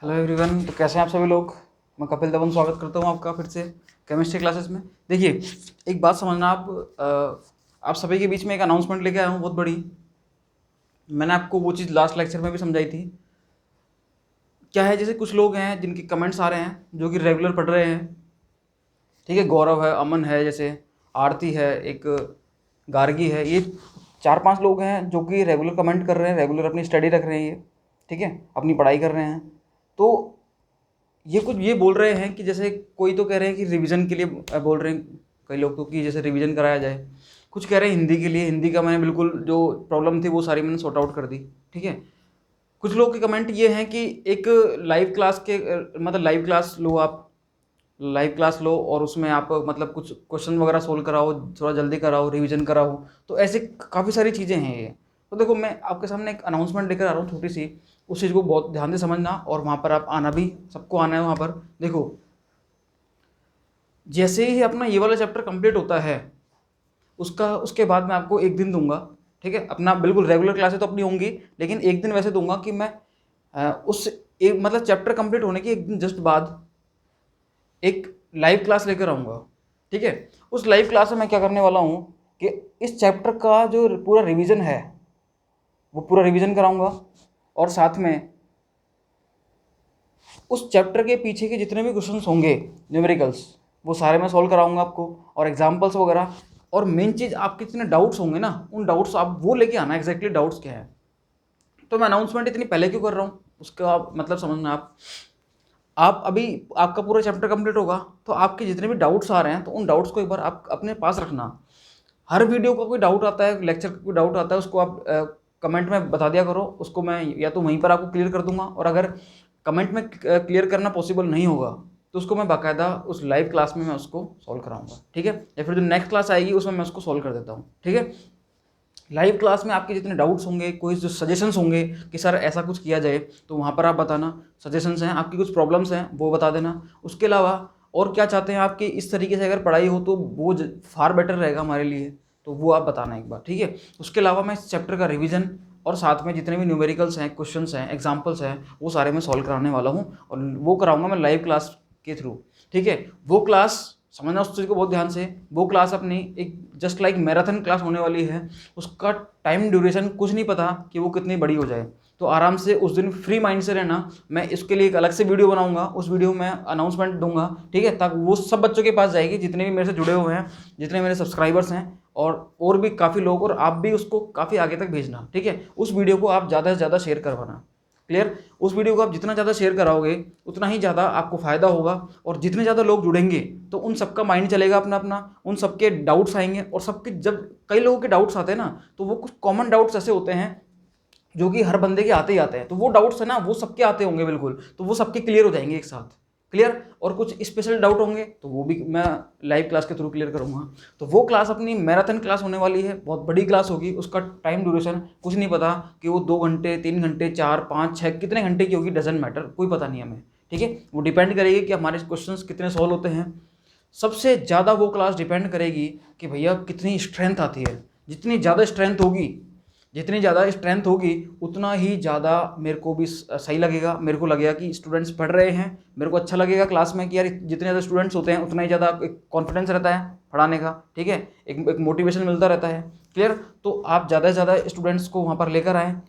Hello everyone. तो कैसे हैं आप सभी लोग। मैं कपिल दवन स्वागत करता हूं आपका फिर से केमिस्ट्री क्लासेस में। देखिए, एक बात समझना आप सभी के बीच में एक अनाउंसमेंट लेके आया हूं बहुत बड़ी। मैंने आपको वो चीज़ लास्ट लेक्चर में भी समझाई थी। क्या है, जैसे कुछ लोग हैं जिनके कमेंट्स आ रहे हैं जो कि रेगुलर पढ़ रहे हैं, ठीक है। गौरव है, अमन है, जैसे आरती है, एक गार्गी है, ये 4-5 लोग हैं जो कि रेगुलर कमेंट कर रहे हैं, रेगुलर अपनी स्टडी रख रहे हैं, ये ठीक है, अपनी पढ़ाई कर रहे हैं। तो ये कुछ ये बोल रहे हैं कि जैसे कोई तो कह रहे हैं कि रिवीजन के लिए बोल रहे हैं कई लोग तो कि जैसे रिवीजन कराया जाए। कुछ कह रहे हैं हिंदी के लिए। हिंदी का मैंने बिल्कुल जो प्रॉब्लम थी वो सारी मैंने सॉर्ट आउट कर दी, ठीक है। कुछ लोग के कमेंट ये हैं कि एक लाइव क्लास के मतलब लाइव क्लास लो, आप लाइव क्लास लो और उसमें आप मतलब कुछ क्वेश्चन वगैरह सोल्व कराओ, थोड़ा जल्दी कराओ, रिवीजन कराओ। तो ऐसे काफ़ी सारी चीज़ें हैं ये। तो देखो, मैं आपके सामने एक अनाउंसमेंट लेकर आ रहा हूँ छोटी सी। उस चीज़ को बहुत ध्यान से समझना और वहाँ पर आप आना भी, सबको आना है वहाँ पर। देखो, जैसे ही अपना ये वाला चैप्टर कंप्लीट होता है उसके बाद मैं आपको एक दिन दूंगा, ठीक है। अपना बिल्कुल रेगुलर क्लासेस तो अपनी होंगी, लेकिन एक दिन वैसे दूंगा कि मैं उस एक मतलब चैप्टर कंप्लीट होने के एक दिन जस्ट बाद एक लाइव क्लास लेकर आऊँगा, ठीक है। उस लाइव क्लास में मैं क्या करने वाला हूँ कि इस चैप्टर का जो पूरा रिवीजन है वो पूरा रिवीजन कराऊंगा, और साथ में उस चैप्टर के पीछे के जितने भी क्वेश्चंस होंगे न्यूमेरिकल्स, वो सारे मैं सॉल्व कराऊंगा आपको, और एग्जांपल्स वगैरह। और मेन चीज़, आपके जितने डाउट्स होंगे ना, उन डाउट्स आप वो लेके आना, एग्जैक्टली डाउट्स क्या है। तो मैं अनाउंसमेंट इतनी पहले क्यों कर रहा हूँ उसका मतलब समझना आप अभी आपका पूरा चैप्टर कंप्लीट होगा तो आपके जितने भी डाउट्स आ रहे हैं तो उन डाउट्स को एक बार आप अपने पास रखना। हर वीडियो का कोई डाउट आता है, लेक्चर का कोई डाउट आता है, उसको आप कमेंट में बता दिया करो। उसको मैं या तो वहीं पर आपको क्लियर कर दूंगा, और अगर कमेंट में क्लियर करना पॉसिबल नहीं होगा तो उसको मैं बाकायदा उस लाइव क्लास में मैं उसको सॉल्व कराऊंगा, ठीक है। या फिर जो नेक्स्ट क्लास आएगी उसमें मैं उसको सॉल्व कर देता हूँ, ठीक है। लाइव क्लास में आपके जितने डाउट्स होंगे, कोई जो सजेशंस होंगे कि सर ऐसा कुछ किया जाए, तो वहाँ पर आप बताना। सजेशंस हैं, आपकी कुछ प्रॉब्लम्स हैं वो बता देना। उसके अलावा और क्या चाहते हैं आपकी इस तरीके से अगर पढ़ाई हो तो वो फार बेटर रहेगा हमारे लिए, तो वो आप बताना एक बार, ठीक है। उसके अलावा मैं इस चैप्टर का रिवीजन और साथ में जितने भी न्यूमेरिकल्स हैं, क्वेश्चंस हैं, एग्जाम्पल्स हैं, वो सारे मैं सॉल्व कराने वाला हूँ, और वो कराऊंगा मैं लाइव क्लास के थ्रू, ठीक है। वो क्लास समझना उस चीज़ को बहुत ध्यान से। वो क्लास अपनी एक जस्ट लाइक मैराथन क्लास होने वाली है। उसका टाइम ड्यूरेशन कुछ नहीं पता कि वो कितनी बड़ी हो जाए, तो आराम से उस दिन फ्री माइंड से रहना। मैं इसके लिए एक अलग से वीडियो बनाऊंगा, उस वीडियो में अनाउंसमेंट दूंगा, ठीक है, ताकि वो सब बच्चों के पास जाएगी जितने भी मेरे से जुड़े हुए हैं, जितने मेरे सब्सक्राइबर्स हैं, और भी काफ़ी लोग, और आप भी उसको काफ़ी आगे तक भेजना, ठीक है। उस वीडियो को आप ज़्यादा से ज़्यादा शेयर करवाना। क्लियर। उस वीडियो को आप जितना ज़्यादा शेयर कराओगे उतना ही ज़्यादा आपको फ़ायदा होगा, और जितने ज़्यादा लोग जुड़ेंगे तो उन सबका माइंड चलेगा अपना अपना, उन सबके डाउट्स आएंगे, और सबके जब कई लोगों के डाउट्स आते हैं ना, तो वो कुछ कॉमन डाउट्स ऐसे होते हैं जो कि हर बंदे के आते ही आते हैं, तो वो डाउट्स है ना, वो सबके आते होंगे बिल्कुल, तो वो सबके क्लियर हो जाएंगे एक साथ। क्लियर। और कुछ स्पेशल डाउट होंगे तो वो भी मैं लाइव क्लास के थ्रू क्लियर करूंगा। तो वो क्लास अपनी मैराथन क्लास होने वाली है, बहुत बड़ी क्लास होगी। उसका टाइम ड्यूरेशन कुछ नहीं पता कि वो 2 घंटे, 3 घंटे, 4, 5, 6 कितने घंटे की होगी, डजेंट मैटर, कोई पता नहीं हमें, ठीक है। वो डिपेंड करेगी कि हमारे क्वेश्चंस कितने सॉल्व होते हैं। सबसे ज़्यादा वो क्लास डिपेंड करेगी कि भैया कितनी स्ट्रेंथ आती है। जितनी ज़्यादा स्ट्रेंथ होगी, जितनी ज़्यादा स्ट्रेंथ होगी, उतना ही ज़्यादा मेरे को भी सही लगेगा। मेरे को लगेगा कि स्टूडेंट्स पढ़ रहे हैं, मेरे को अच्छा लगेगा क्लास में कि यार जितने ज़्यादा स्टूडेंट्स होते हैं उतना ही ज़्यादा एक कॉन्फिडेंस रहता है पढ़ाने का, ठीक है। एक मोटिवेशन मिलता रहता है। क्लियर। तो आप ज़्यादा से ज़्यादा स्टूडेंट्स को वहाँ पर लेकर आएँ,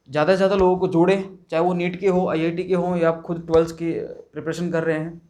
ज़्यादा से ज़्यादा लोगों को जोड़ें, चाहे वो नीट के हो, आईआईटी के हों, या आप खुद 12th की प्रिपरेशन कर रहे हैं,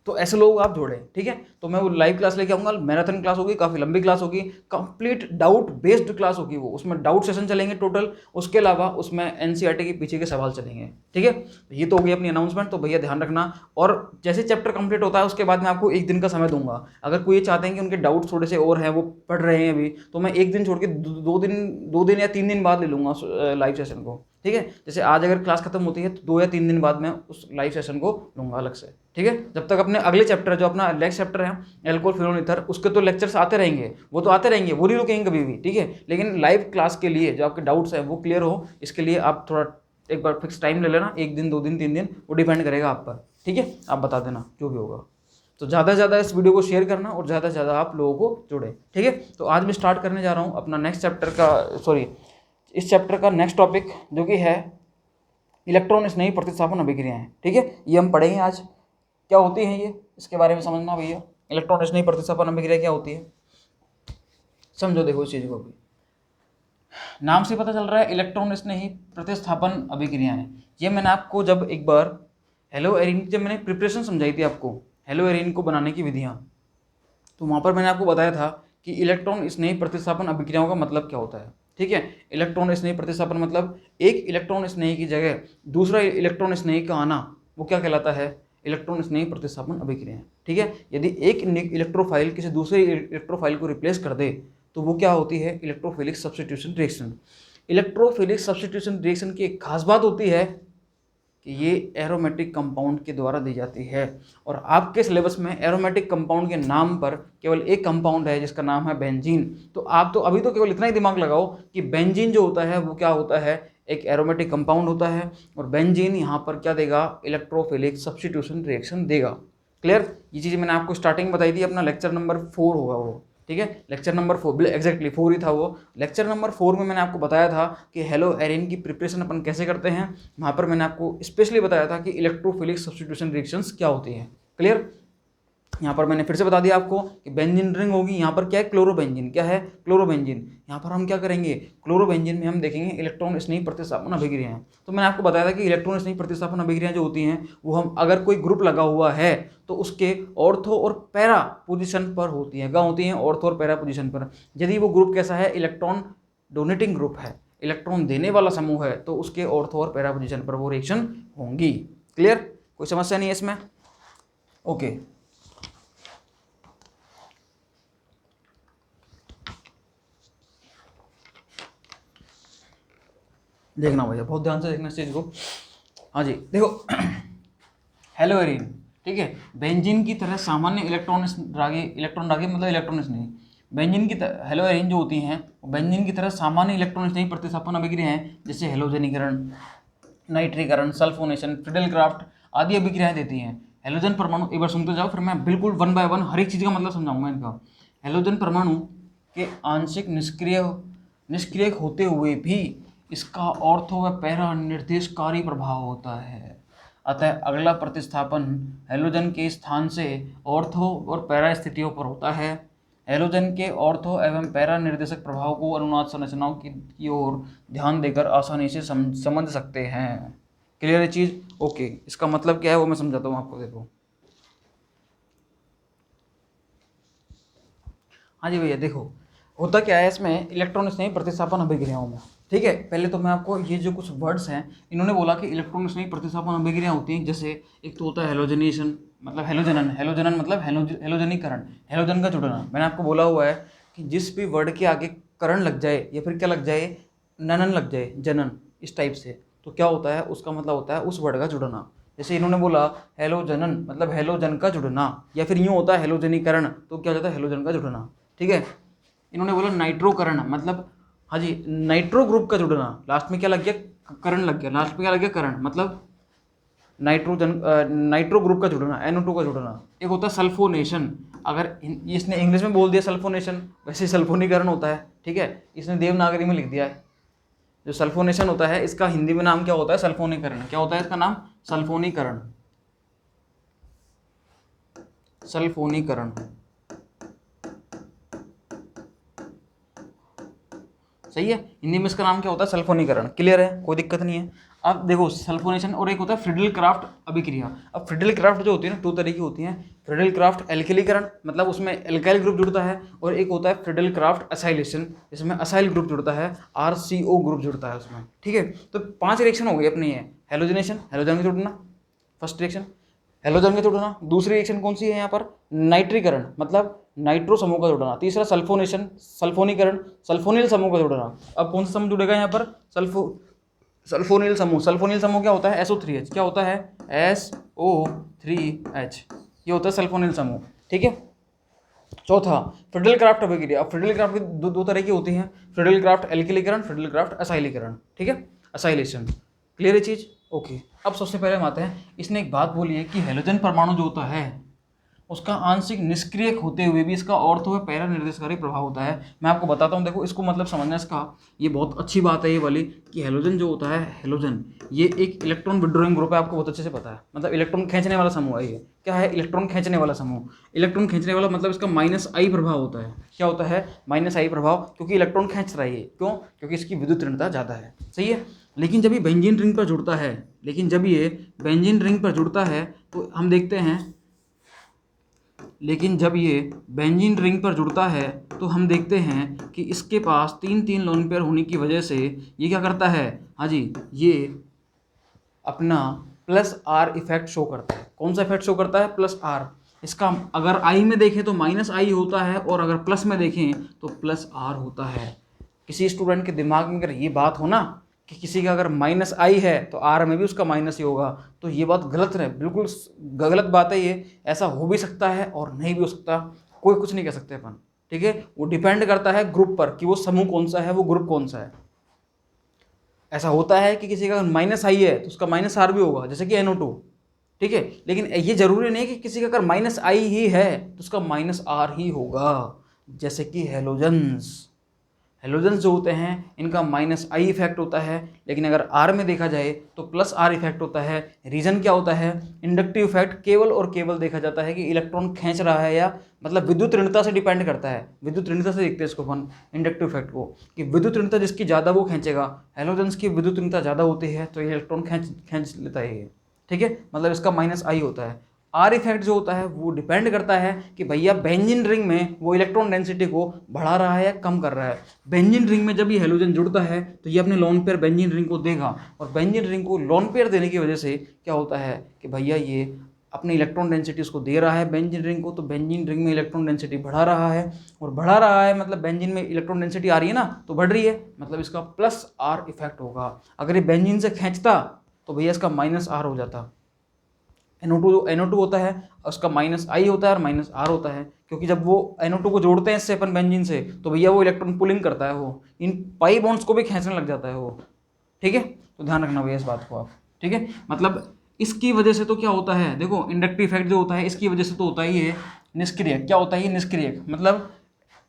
तो ऐसे लोग आप जोड़ें, ठीक है। तो मैं वो लाइव क्लास लेके आऊँगा, मैराथन क्लास होगी, काफ़ी लंबी क्लास होगी, कंप्लीट डाउट बेस्ड क्लास होगी वो। उसमें डाउट सेशन चलेंगे टोटल, उसके अलावा उसमें एनसीईआरटी के पीछे के सवाल चलेंगे, ठीक है। ये तो होगी अपनी अनाउंसमेंट, तो भैया ध्यान रखना। और जैसे चैप्टर कंप्लीट होता है उसके बाद मैं आपको एक दिन का समय दूंगा। अगर कोई ये चाहते हैं कि उनके डाउट थोड़े से और हैं, वो पढ़ रहे हैं अभी, तो मैं एक दिन छोड़ के 2 दिन या 3 दिन बाद ले लूँगा लाइव सेशन को, ठीक है। जैसे आज अगर क्लास खत्म होती है तो 2 या 3 दिन बाद मैं उस लाइव सेशन को लूँगा अलग से, ठीक है। जब तक अपने अगले चैप्टर, जो अपना नेक्स्ट चैप्टर है एल्कोहल फिनोल ईथर, उसके तो लेक्चर्स आते रहेंगे, वो तो आते रहेंगे, वो नहीं रुकेंगे कभी भी, ठीक है। लेकिन लाइव क्लास के लिए जो आपके डाउट्स हैं वो क्लियर हो, इसके लिए आप थोड़ा एक बार फिक्स टाइम ले लेना, 1 दिन, 2 दिन, 3 दिन, वो डिपेंड करेगा आप पर, ठीक है। आप बता देना जो भी होगा। तो ज़्यादा से ज़्यादा इस वीडियो को शेयर करना, और ज़्यादा से ज़्यादा आप लोगों को जोड़े, ठीक है। तो आज मैं स्टार्ट करने जा रहा हूँ अपना नेक्स्ट चैप्टर का, सॉरी, इस चैप्टर का नेक्स्ट टॉपिक, जो कि है इलेक्ट्रॉन स्नेही प्रतिस्थापन अभिक्रियाएं, ठीक है, ये हम पढ़ेंगे आज क्या होती है ये, इसके बारे में समझना भैया। इलेक्ट्रॉन स्नेही प्रतिस्थापन अभिक्रिया क्या होती है, समझो। देखो इस चीज को भी नाम से पता चल रहा है, इलेक्ट्रॉन स्नेही प्रतिस्थापन अभिक्रियाएं। ये मैंने आपको जब एक बार हेलो एरिन, जब मैंने प्रिपरेशन समझाई थी आपको हेलो एरिन को बनाने की विधियां, तो वहाँ पर मैंने आपको बताया था कि इलेक्ट्रॉन स्नेही प्रतिस्थापन अभिक्रियाओं का मतलब क्या होता है, ठीक है। इलेक्ट्रॉन स्नेही प्रतिस्थापन मतलब एक इलेक्ट्रॉन स्नेही की जगह दूसरा इलेक्ट्रॉन स्नेही का आना, वो क्या कहलाता है, इलेक्ट्रॉन स्नेही प्रतिस्थापन अभिक्रिया, ठीक है। यदि एक इलेक्ट्रोफाइल किसी दूसरे इलेक्ट्रोफाइल को रिप्लेस कर दे तो वो क्या होती है, electrophilic substitution reaction. Electrophilic substitution reaction की एक खास बात होती है कि ये एरोमेटिक कंपाउंड के द्वारा दी जाती है, और आपके सिलेबस में एरोमेटिक कंपाउंड के नाम पर केवल एक कंपाउंड है जिसका नाम है बेंजीन। तो आप तो अभी तो केवल इतना ही दिमाग लगाओ कि बेंजीन जो होता है वो क्या होता है, एक एरोमेटिक कंपाउंड होता है, और बेंजीन यहाँ पर क्या देगा, इलेक्ट्रोफिलिक सब्स्टिट्यूशन रिएक्शन देगा। क्लियर, ये चीज़ मैंने आपको स्टार्टिंग बताई थी, अपना लेक्चर नंबर 4 होगा वो, ठीक है, लेक्चर नंबर 4, एग्जैक्टली 4 ही था वो। लेक्चर नंबर 4 में मैंने आपको बताया था कि हेलो एरिन की प्रिपरेशन अपन कैसे करते हैं। वहाँ पर मैंने आपको स्पेशली बताया था कि इलेक्ट्रोफिलिक सब्स्टिट्यूशन रिएक्शंस क्या होती हैं। क्लियर, यहाँ पर मैंने फिर से बता दिया आपको कि बेंजीन रिंग होगी, यहाँ पर क्या है, क्लोरोबेंजीन, क्या है, क्लोरोबेंजीन। यहाँ पर हम क्या करेंगे, क्लोरोबेंजीन में हम देखेंगे इलेक्ट्रॉन स्नेही प्रतिस्थापन अभिक्रियाएं। तो मैंने आपको बताया था कि इलेक्ट्रॉन स्नेही प्रतिस्थापन अभिक्रियाएं जो होती हैं वो हम अगर कोई ग्रुप लगा हुआ है तो उसके ऑर्थो और पैरा पोजिशन पर होती है, कहाँ होती हैं, ऑर्थो और पैरा पोजिशन पर। यदि वो ग्रुप कैसा है, इलेक्ट्रॉन डोनेटिंग ग्रुप है, इलेक्ट्रॉन देने वाला समूह है, तो उसके ऑर्थो और पैरा पोजिशन पर वो रिएक्शन होंगी। क्लियर, कोई समस्या नहीं है इसमें, ओके। देखना भैया, बहुत ध्यान से देखना इस चीज़ को। हाँ जी, देखो हेलो एरिन, ठीक है, बेंजीन की तरह सामान्य इलेक्ट्रॉन रागी मतलब इलेक्ट्रॉन स्नेही, बेंजीन की तरह हेलो एरिन जो होती हैं वो बेंजीन की तरह सामान्य इलेक्ट्रॉन स्नेही प्रतिस्थापन अभिक्रिया हैं, जैसे हेलोजनीकरण, नाइट्रीकरण, सल्फोनेशन, फ्रिडलक्राफ्ट आदि अभिक्रियाएं देती हैं। हेलोजन परमाणु, एक बार सुनते जाओ, फिर मैं बिल्कुल 1 बाय 1 हर एक चीज़ का मतलब समझाऊंगा इनका। हेलोजन परमाणु के आंशिक निष्क्रिय होते हुए भी इसका ऑर्थो व पैरा निर्देशकारी प्रभाव होता है। अतः अगला प्रतिस्थापन हेलोजन के स्थान से ऑर्थो और पैरा स्थितियों पर होता है। हेलोजन के ऑर्थो एवं पैरा निर्देशक प्रभाव को अनुनाद संरचनाओं की ओर ध्यान देकर आसानी से समझ सकते हैं। क्लियर है चीज़, ओके। इसका मतलब क्या है वो मैं समझाता हूँ आपको, देखो। हाँ जी भैया, देखो होता क्या है इसमें, इलेक्ट्रॉन स्नेही प्रतिस्थापन अभिक्रियाओं में, ठीक है। पहले तो मैं आपको ये जो कुछ वर्ड्स हैं, इन्होंने बोला कि इलेक्ट्रॉन स्नेही प्रतिस्थापन अभिक्रिया होती हैं, जैसे एक तो होता है हेलोजनेशन, मतलब हेलोजनन मतलब हेलोजनीकरण, हेलोजन का जुड़ना। मैंने आपको बोला हुआ है कि जिस भी वर्ड के आगे करण लग जाए या फिर क्या लग जाए, ननन लग जाए, जनन, इस टाइप से, तो क्या होता है, उसका मतलब होता है उस वर्ड का जुड़ना। जैसे इन्होंने बोला हेलोजनन मतलब हेलोजन का जुड़ना, या फिर यूँ होता है हेलोजनीकरण, तो क्या हो जाता है, हेलोजन का जुड़ना, ठीक है। इन्होंने बोला नाइट्रोकरण मतलब, हाँ जी, नाइट्रो ग्रुप का जुड़ना, लास्ट में क्या लग गया, करण लग गया, लास्ट में क्या लग गया, करण मतलब नाइट्रो ग्रुप का जुड़ना, NO2 का जुड़ना। एक होता है सल्फोनेशन, अगर इसने इंग्लिश में बोल दिया सल्फोनेशन, वैसे सल्फोनीकरण होता है, ठीक है, इसने देवनागरी में लिख दिया है। जो सल्फोनेशन होता है इसका हिंदी में नाम क्या होता है, सल्फोनीकरण। क्या होता है इसका नाम, सल्फोनीकरण, सल्फोनीकरण, सही है। हिंदी में इसका नाम क्या होता है, सल्फोनीकरण। क्लियर है, कोई दिक्कत नहीं है। अब देखो सल्फोनेशन, और एक होता है फ्रिडलक्राफ्ट अभिक्रिया। अब फ्रिडलक्राफ्ट जो होती है ना, 2 तरह की होती हैं। फ्रिडलक्राफ्ट एल्किलीकरण मतलब उसमें एल्काइल ग्रुप जुड़ता है, और एक होता है फ्रिडलक्राफ्ट असाइलेशन, जिसमें असाइल ग्रुप जुड़ता है, RCO ग्रुप जुड़ता है उसमें, ठीक है। तो 5 रिएक्शन हो गई अपनी, ये हेलोजनेशन, हेलोजन का जुड़ना, फर्स्ट रिएक्शन, हेलोजन का जुड़ना। दूसरी रिएक्शन कौन सी है यहाँ पर, नाइट्रीकरण मतलब नाइट्रो समूह का जुड़ना। तीसरा सल्फोनेशन, सल्फोनीकरण, सल्फोनिल समूह का जुड़ना। अब कौन सा समूह जुड़ेगा यहाँ पर, सल्फोनिल समूह। सल्फोनिल समूह क्या होता है, SO3H, क्या होता है, SO3H, ये होता है सल्फोनिल समूह, ठीक है। चौथा फ्रिडलक्राफ्ट अभिक्रिया। अब फ्रिडलक्राफ्ट की दो तरह की होती हैं, फ्रिडलक्राफ्ट एल्किलीकरण, फ्रिडलक्राफ्ट असाइलीकरण, ठीक है, असाइलेशन। क्लियर है चीज, ओके। अब सबसे पहले हम आते हैं, इसने एक बात बोली है कि हेलोजन परमाणु जो होता है उसका आंशिक निष्क्रियक होते हुए भी इसका ऑर्थो व पैरा निर्देशकारी प्रभाव होता है। मैं आपको बताता हूँ, देखो इसको मतलब समझना इसका, ये बहुत अच्छी बात है ये वाली, कि हेलोजन जो होता है, हेलोजन ये एक इलेक्ट्रॉन विड्रॉइंग ग्रुप है, आपको बहुत अच्छे से पता है, मतलब इलेक्ट्रॉन खींचने वाला समूह है। ये क्या है? इलेक्ट्रॉन खींचने वाला समूह। इलेक्ट्रॉन खींचने वाला मतलब इसका -I प्रभाव होता है। क्या होता है? -I प्रभाव, क्योंकि इलेक्ट्रॉन खींच रहा है। क्यों? क्योंकि इसकी विद्युत ऋणता ज़्यादा है। सही है। लेकिन जब ये बेंजीन रिंग पर जुड़ता है, तो हम देखते हैं, लेकिन जब ये बेंजीन रिंग पर जुड़ता है तो हम देखते हैं कि इसके पास 3 लोन पेयर होने की वजह से ये क्या करता है? हाँ जी, ये अपना +R इफेक्ट शो करता है। कौन सा इफेक्ट शो करता है? +R। इसका अगर I में देखें तो -I होता है, और अगर प्लस में देखें तो +R होता है। किसी स्टूडेंट के दिमाग में अगर ये बात हो ना कि किसी का अगर -I है तो R में भी उसका माइनस ही होगा, तो ये बात गलत है, बिल्कुल गलत बात है ये। ऐसा हो भी सकता है और नहीं भी हो सकता, कोई कुछ नहीं कह सकते अपन। ठीक है, वो डिपेंड करता है ग्रुप पर कि वो समूह कौन सा है, वो ग्रुप कौन सा है। ऐसा होता है कि किसी का -I है तो उसका -R भी होगा, जैसे कि NO2। ठीक है, लेकिन ये जरूरी नहीं कि किसी का अगर -I ही है तो उसका -R ही होगा, जैसे कि हेलोजन्स जो होते हैं इनका -I इफेक्ट होता है, लेकिन अगर R में देखा जाए तो +R इफेक्ट होता है। रीजन क्या होता है? इंडक्टिव इफेक्ट केवल और केवल देखा जाता है कि इलेक्ट्रॉन खींच रहा है, या मतलब विद्युत ऋणता से डिपेंड करता है। विद्युत ऋणता से देखते हैं इसको अपन, इंडक्टिव इफेक्ट को, कि विद्युत ऋणता जिसकी ज़्यादा वो खींचेगा। हेलोजन्स की विद्युत ऋणता ज़्यादा होती है तो ये इलेक्ट्रॉन खींच लेता है ये। ठीक है, मतलब इसका -I होता है। R इफेक्ट जो होता है वो डिपेंड करता है कि भैया बेंजीन रिंग में वो इलेक्ट्रॉन डेंसिटी को बढ़ा रहा है या कम कर रहा है। बेंजीन रिंग में जब ये हेलोजन जुड़ता है तो ये अपने लोन पेयर बेंजीन रिंग को देगा, और बेंजीन रिंग को लोन पेयर देने की वजह से क्या होता है कि भैया ये अपनी इलेक्ट्रॉन डेंसिटी उसको दे रहा है बेंजीन रिंग को, तो बेंजीन रिंग में इलेक्ट्रॉन डेंसिटी बढ़ा रहा है, और बढ़ा रहा है मतलब बेंजीन में इलेक्ट्रॉन डेंसिटी आ रही है ना, तो बढ़ रही है, मतलब इसका +R इफेक्ट होगा। अगर ये बेंजीन से खींचता तो भैया इसका -R हो जाता। NO2 होता है, उसका -I होता है और -R होता है, क्योंकि जब वो NO2 को जोड़ते हैं इससे अपन बेंजीन से, तो भैया वो इलेक्ट्रॉन पुलिंग करता है, वो इन पाई बॉन्ड्स को भी खींचने लग जाता है वो। ठीक है, तो ध्यान रखना भैया इस बात को आप। ठीक है, मतलब इसकी वजह से तो क्या होता है, देखो इंडक्टिव इफेक्ट जो होता है इसकी वजह से तो होता ही है निष्क्रियक। क्या होता है ये? निष्क्रियक, मतलब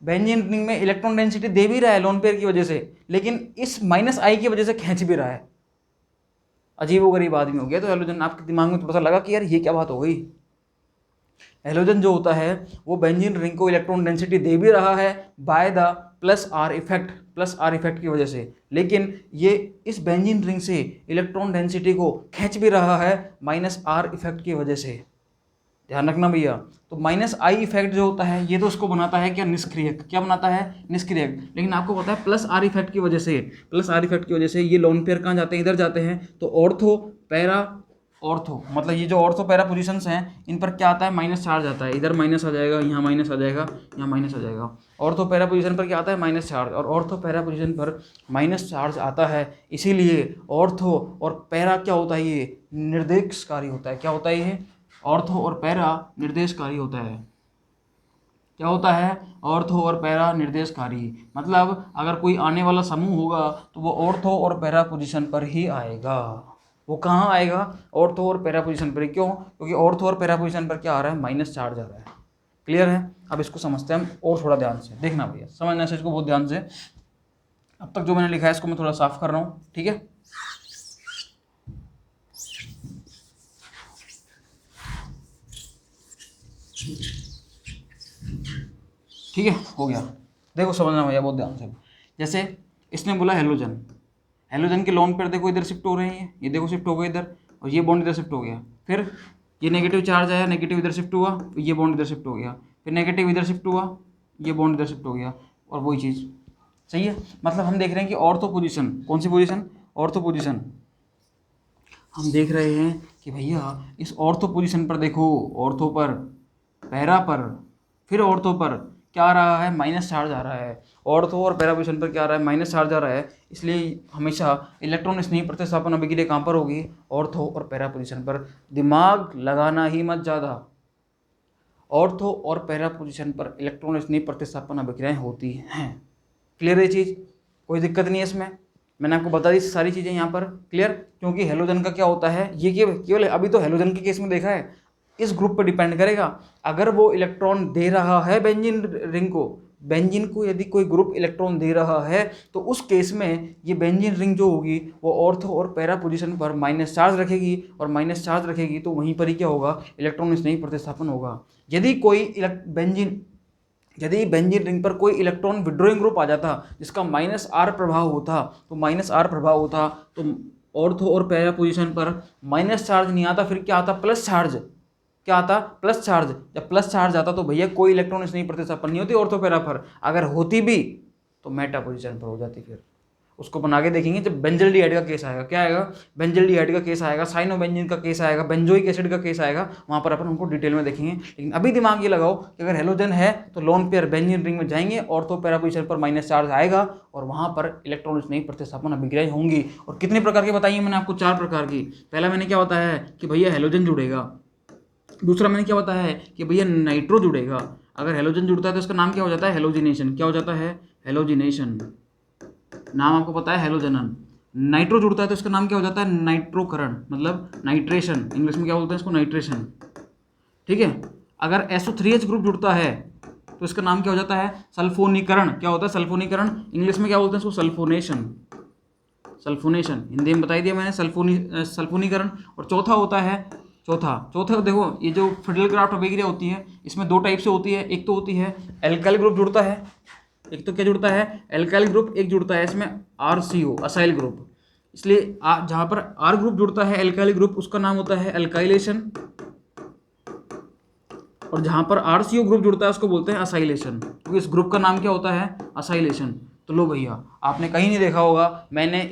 बेंजीन रिंग में इलेक्ट्रॉन डेंसिटी दे भी रहा है लोन पेयर की वजह से, लेकिन इस -I की वजह से खींच भी रहा है। अजीबोगरीब आदमी हो गया। तो हेलोजन आपके दिमाग में थोड़ा सा लगा कि यार ये क्या बात हो गई। हेलोजन जो होता है वो बेंजीन रिंग को इलेक्ट्रॉन डेंसिटी दे भी रहा है बाय द +R इफेक्ट की वजह से, लेकिन ये इस बेंजीन रिंग से इलेक्ट्रॉन डेंसिटी को खींच भी रहा है -R इफेक्ट की वजह से। ध्यान रखना भैया। तो -I इफेक्ट जो होता है ये तो उसको बनाता है क्या? निष्क्रियक। क्या बनाता है? निष्क्रियक। लेकिन आपको पता है +R इफेक्ट की वजह से ये लोन पेयर कहाँ जाते हैं? इधर जाते हैं। तो ऑर्थो पैरा ऑर्थो, मतलब ये जो ऑर्थो पैरा पोजीशंस हैं इन पर क्या आता है? माइनस चार्ज आता है। इधर माइनस आ जाएगा, यहाँ माइनस आ जाएगा, यहाँ माइनस आ जाएगा। ऑर्थो पैरा पोजीशन पर क्या आता है? Minus charge. और ऑर्थो पैरा पोजीशन पर माइनस चार्ज आता है, इसीलिए ऑर्थो और पैरा क्या होता है? ये निर्देशकारी होता है। क्या होता है ये? ऑर्थो और पैरा निर्देशकारी होता है। क्या होता है? ऑर्थो और पैरा निर्देशकारी, मतलब अगर कोई आने वाला समूह होगा तो वो ऑर्थो और पैरा पोजीशन पर ही आएगा। वो कहाँ आएगा? ऑर्थो और पैरा पोजीशन पर ही। क्यों? क्योंकि ऑर्थो और पैरा पोजीशन पर क्या आ रहा है? माइनस चार्ज आ रहा है। क्लियर है? अब इसको समझते हैं हम और थोड़ा ध्यान से। देखना भैया, समझना से इसको बहुत ध्यान से। अब तक जो मैंने लिखा है इसको मैं थोड़ा साफ कर रहा हूँ। ठीक है, ठीक है, हो गया। देखो समझना भैया बहुत ध्यान से। जैसे इसने बोला हेलोजन, हेलोजन के लोन पेयर देखो इधर शिफ्ट हो रहे हैं, ये देखो शिफ्ट हो गए इधर, और ये बॉन्ड इधर शिफ्ट हो गया। फिर ये नेगेटिव चार्ज आया, नेगेटिव इधर शिफ्ट हुआ, ये बॉन्ड इधर शिफ्ट हो गया। फिर नेगेटिव इधर शिफ्ट हुआ, ये बॉन्ड इधर शिफ्ट हो गया, और वही चीज़। सही है, मतलब हम देख रहे हैं कि ऑर्थो पोजीशन, कौन सी पोजीशन? Ortho position. हम देख रहे हैं कि भैया इस ऑर्थो पोजीशन पर देखो, ऑर्थो पर, पैरा पर, फिर ऑर्थो पर क्या आ रहा है? माइनस चार्ज आ रहा है। ऑर्थो और पैरा पोजीशन पर क्या आ रहा है? माइनस चार्ज आ रहा है। इसलिए हमेशा इलेक्ट्रॉन स्नेही प्रतिस्थापन अभिक्रिया कहाँ पर होगी? ऑर्थो और पैरा पोजीशन पर। दिमाग लगाना ही मत ज़्यादा। ऑर्थो और पैरा पोजीशन पर इलेक्ट्रॉन स्नेही प्रतिस्थापन अभिक्रियाएं होती हैं। क्लियर है चीज़? कोई दिक्कत नहीं है इसमें। मैंने आपको बता दी सारी चीज़ें यहाँ पर। क्लियर? क्योंकि हेलोजन का क्या होता है, ये केवल अभी तो हेलोजन के केस में देखा है, इस ग्रुप पर डिपेंड करेगा। अगर वो इलेक्ट्रॉन दे रहा है बेंजीन रिंग को, बेंजीन को यदि कोई ग्रुप इलेक्ट्रॉन दे रहा है तो उस केस में ये बेंजीन रिंग जो होगी वो ऑर्थो और पैरा पोजीशन पर माइनस चार्ज रखेगी, और माइनस चार्ज रखेगी तो वहीं पर ही क्या होगा, इलेक्ट्रॉन स्नेही प्रतिस्थापन होगा। यदि बेंजीन रिंग पर कोई इलेक्ट्रॉन विड्रॉइंग ग्रुप आ जाता जिसका माइनस आर प्रभाव होता, तो ऑर्थो और पैरा पोजीशन पर माइनस चार्ज नहीं आता, फिर क्या आता, प्लस चार्ज। क्या आता, प्लस चार्ज। जब प्लस चार्ज आता तो भैया कोई इलेक्ट्रॉन स्नेही प्रतिस्थापन नहीं होती ऑर्थो पैरा पर, अगर होती भी तो मेटा पोजीशन पर हो जाती। फिर उसको बना के देखेंगे जब बेंजल्डिहाइड का केस आएगा। क्या आएगा, बेंजल्डिहाइड का केस आएगा, साइनोबेंजीन का केस आएगा, बेंजोइक एसिड का केस आएगा, वहाँ पर अपन उनको डिटेल में देखेंगे। लेकिन अभी दिमाग ये लगाओ कि अगर हेलोजन है तो लोन पेयर बेंजीन रिंग में जाएंगे, ऑर्थो पैरा पोजीशन पर माइनस चार्ज आएगा और वहाँ पर इलेक्ट्रॉन स्नेही प्रतिस्थापन अभिक्रियाएं होंगी। और कितने प्रकार की बताइए मैंने आपको, 4 प्रकार की। पहला मैंने क्या बताया है कि भैया हेलोजन जुड़ेगा। दूसरा मैंने क्या बताया है कि भैया नाइट्रो जुड़ेगा। अगर हेलोजन जुड़ता है तो इसका नाम क्या हो जाता है, हेलोजिनेशन। क्या हो जाता है, हेलोजिनेशन। नाम आपको पता है, हेलोजनन। नाइट्रो जुड़ता है तो इसका नाम क्या हो जाता है, नाइट्रोकरण, मतलब नाइट्रेशन। इंग्लिश में क्या बोलते हैं इसको, नाइट्रेशन। ठीक है। अगर SO3H ग्रुप जुड़ता है तो इसका नाम क्या हो जाता है, सल्फोनीकरण। क्या होता है, सल्फोनीकरण। इंग्लिश में क्या बोलते हैं इसको, सल्फोनेशन। सल्फोनेशन हिंदी में बताई दिया मैंने, सल्फोनीकरण। और चौथा होता है, चौथा देखो, ये जो फिडलक्राफ्ट अभिक्रिया होती है इसमें 2 टाइप से होती है। एक तो होती है एल्काइल ग्रुप जुड़ता है, एक तो क्या जुड़ता है, एल्काइल ग्रुप। एक जुड़ता है इसमें RCO, असाइल ग्रुप। इसलिए जहां पर R ग्रुप जुड़ता है, एल्काइल ग्रुप, उसका नाम होता है एल्काइलेशन, और जहां पर RCO ग्रुप जुड़ता है उसको बोलते हैं असाइलेशन, क्योंकि इस ग्रुप का नाम क्या होता है, असाइलेशन। तो लो भैया, आपने कहीं नहीं देखा होगा, मैंने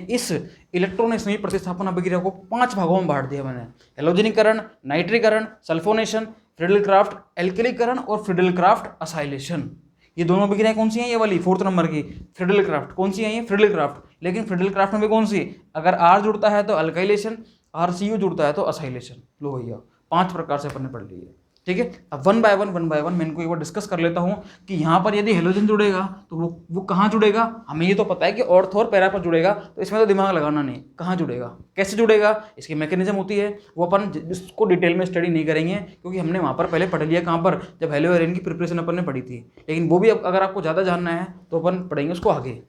इस इलेक्ट्रॉन स्नेही प्रतिस्थापन अभिक्रिया को 5 भागों में बांट दिया मैंने। हेलोजनीकरण, नाइट्रीकरण, सल्फोनेशन, फ्रिडलक्राफ्ट एल्कलीकरण और फ्रिडलक्राफ्ट असाइलेशन। ये दोनों अभिक्रियाएं कौन सी हैं, ये वाली 4th नंबर की फ्रिडलक्राफ्ट। कौन सी है ये, फ्रिडलक्राफ्ट। लेकिन फ्रिडलक्राफ्ट में भी कौन सी, अगर R जुड़ता है तो अल्काइलेशन, RCO जुड़ता है तो असाइलेशन। लो भैया, 5 प्रकार से अपन ने पढ़ ली है। ठीक है। अब वन बाय वन मैं इनको एक बार डिस्कस कर लेता हूँ कि यहाँ पर यदि हेलोजन जुड़ेगा तो वो कहाँ जुड़ेगा। हमें ये तो पता है कि ऑर्थो और पैरा पर जुड़ेगा, तो इसमें तो दिमाग लगाना नहीं, कहाँ जुड़ेगा, कैसे जुड़ेगा, इसकी मैकेनिज्म होती है, वो अपन इसको डिटेल में स्टडी नहीं करेंगे क्योंकि हमने वहाँ पर पहले पढ़ लिया। कहाँ पर, जब हेलो एरेन की प्रिपरेशन अपन ने पढ़ी थी। लेकिन वो भी अगर आपको ज़्यादा जानना है तो अपन पढ़ेंगे उसको आगे,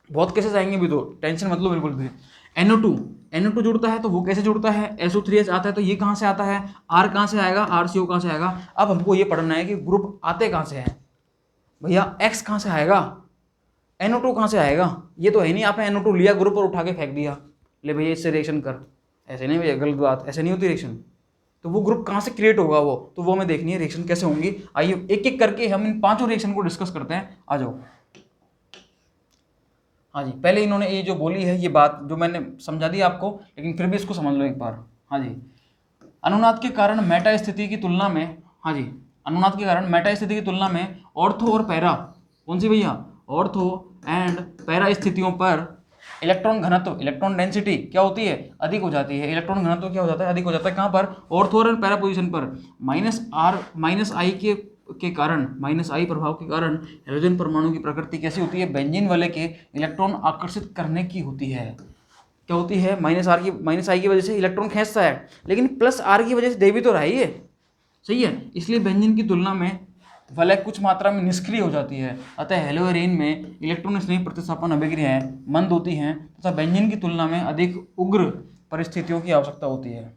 बहुत केसेस आएंगे भी, तो टेंशन मत लो बिल्कुल भी। NO2 जुड़ता है तो वो कैसे जुड़ता है, SO3H आता है तो ये कहाँ से आता है, R कहाँ से आएगा, RCO कहाँ से आएगा। अब हमको ये पढ़ना है कि ग्रुप आते कहाँ से हैं भैया, X कहाँ से आएगा, NO2 कहाँ से आएगा। ये तो है नहीं आपने NO2 लिया ग्रुप और उठा के फेंक दिया, ले भैया इससे रिएक्शन कर, ऐसे नहीं भैया, गलत बात, ऐसे नहीं होती रिएक्शन। तो वो ग्रुप कहाँ से क्रिएट होगा, तो वो हमें देखनी है रिएक्शन कैसे होंगी। आइए एक एक करके हम इन 5 रिएक्शन को डिस्कस करते हैं, आ जाओ। हाँ जी, पहले इन्होंने ये जो बोली है, ये बात जो मैंने समझा दी आपको, लेकिन फिर भी इसको समझ लो एक बार। हाँ जी, अनुनाद के कारण मेटा स्थिति की तुलना में, हाँ जी, अनुनाद के कारण मेटा स्थिति की तुलना में ऑर्थो और पैरा, कौन सी भैया, ऑर्थो एंड पैरा स्थितियों पर इलेक्ट्रॉन घनत्व, इलेक्ट्रॉन डेंसिटी क्या होती है, अधिक हो जाती है। इलेक्ट्रॉन घनत्व क्या हो जाता है, अधिक हो जाता है। कहाँ पर, ऑर्थो और पैरा पोजीशन पर। माइनस आई प्रभाव के कारण हेलोजन परमाणु की प्रकृति कैसी होती है, बेंजीन वाले के इलेक्ट्रॉन आकर्षित करने की होती है। क्या होती है, माइनस आई की वजह से इलेक्ट्रॉन खींचता है, लेकिन प्लस आर की वजह से दे भी तो रहा है ये, सही है। इसलिए बेंजीन की तुलना में वलय कुछ मात्रा में निष्क्रिय हो जाती है। अतः हेलोएरीन में इलेक्ट्रॉन स्नेही प्रतिस्थापन अभिक्रियाएं मंद होती हैं तथा बेंजीन की तुलना में अधिक उग्र परिस्थितियों की आवश्यकता होती है।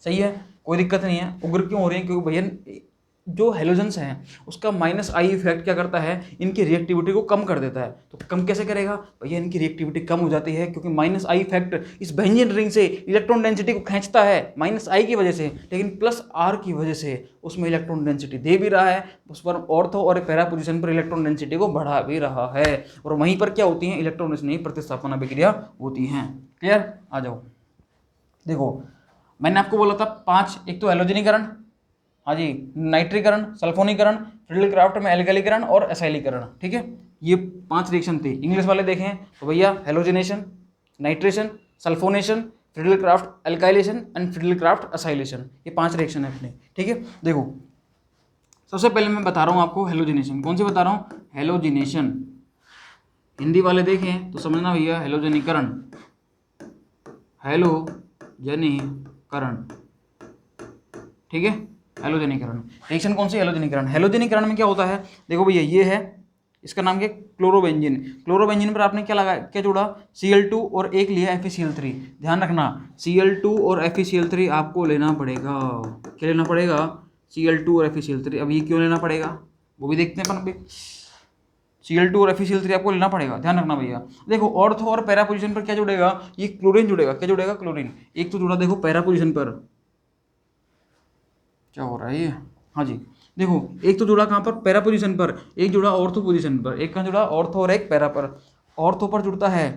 सही है, कोई दिक्कत नहीं है। उग्र क्यों हो रही है, क्योंकि भैया जो हेलोजन्स हैं उसका माइनस आई इफेक्ट क्या करता है, इनकी रिएक्टिविटी को कम कर देता है। तो कम कैसे करेगा भैया, इनकी रिएक्टिविटी कम हो जाती है क्योंकि माइनस आई इफेक्ट इस बेंजीन रिंग से इलेक्ट्रॉन डेंसिटी को खींचता है माइनस आई की वजह से, लेकिन प्लस आर की वजह से उसमें इलेक्ट्रॉन डेंसिटी दे भी रहा है, उस पर ऑर्थो और पैरा पोजीशन पर इलेक्ट्रॉन डेंसिटी को बढ़ा भी रहा है, और वहीं पर क्या होती है, इलेक्ट्रॉन स्नेही प्रतिस्थापन अभिक्रिया होती हैं। क्लियर, आ जाओ। देखो मैंने आपको बोला था 5, एक तो हेलोजनीकरण, हाँ जी, नाइट्रीकरण, सल्फोनीकरण, फ्रिडलक्राफ्ट में एल्कलीकरण और एसाइलीकरण। ठीक है, ये 5 रिएक्शन थी। इंग्लिश वाले देखें तो भैया halogenation, nitration, sulphonation, Friedel Crafts alkylation and Friedel Crafts acylation, ये 5 रिएक्शन है अपने। ठीक है, देखो सबसे पहले मैं बता रहा हूँ आपको हेलोजिनेशन। कौन सी बता रहा हूँ, हेलोजिनेशन। हिंदी वाले देखें तो समझना भैया, हेलोजनीकरण, हेलोजनीकरण, ठीक है, हेलोजनीकरण। रिएक्शन कौन सी, हेलोजनीकरण। हेलोजनीकरण में क्या होता है, देखो भैया ये है, इसका नाम क्या, क्लोरोबेंजीन। क्लोरोबेंजीन पर आपने क्या लगा, क्या जोड़ा, Cl2 और एक लिया FeCl3। ध्यान रखना Cl2 और FeCl3 आपको लेना पड़ेगा। क्या लेना पड़ेगा, Cl2 और FeCl3। अब ये क्यों लेना पड़ेगा वो भी देखते हैं अपन अभी। Cl2 और FeCl3 आपको लेना पड़ेगा, ध्यान रखना भैया। देखो ऑर्थो और पैरा पोजीशन पर क्या जुड़ेगा, ये क्लोरीन जुड़ेगा। क्या जुड़ेगा, क्लोरीन। एक तो जुड़ा देखो पैरा पोजीशन पर, क्या हो रहा है ये, हाँ जी, देखो एक तो जुड़ा कहाँ पर, पैरा पोजीशन पर, एक जुड़ा ऑर्थो पोजीशन पर। एक कहाँ जुड़ा, ऑर्थो और एक पैरा पर। ऑर्थो पर जुड़ता है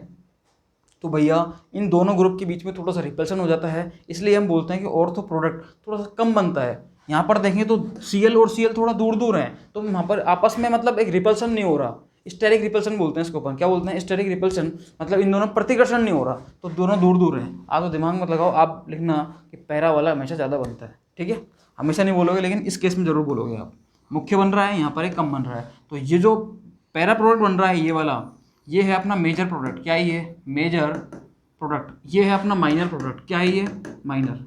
तो भैया इन दोनों ग्रुप के बीच में थोड़ा सा रिपल्सन हो जाता है, इसलिए हम बोलते हैं कि ऑर्थो प्रोडक्ट थोड़ा सा कम बनता है। यहाँ पर देखेंगे तो Cl और Cl थोड़ा दूर दूर हैं, तो वहाँ पर आपस में मतलब एक रिपल्सन नहीं हो रहा। स्टेरिक रिपल्सन बोलते हैं इसको अपन, क्या बोलते हैं, स्टेरिक रिपल्सन। मतलब इन दोनों प्रतिकर्षण नहीं हो रहा, तो दोनों दूर दूर हैं। आप तो दिमाग मत लगाओ, आप लिखना कि पैरा वाला हमेशा ज़्यादा बनता है, ठीक है। हमेशा नहीं बोलोगे, लेकिन इस केस में जरूर बोलोगे आप। मुख्य बन रहा है, यहाँ पर एक कम बन रहा है। तो ये जो पैरा प्रोडक्ट बन रहा है ये वाला, ये है अपना मेजर प्रोडक्ट। क्या है ये, मेजर प्रोडक्ट। ये है अपना माइनर प्रोडक्ट। क्या है ये, माइनर।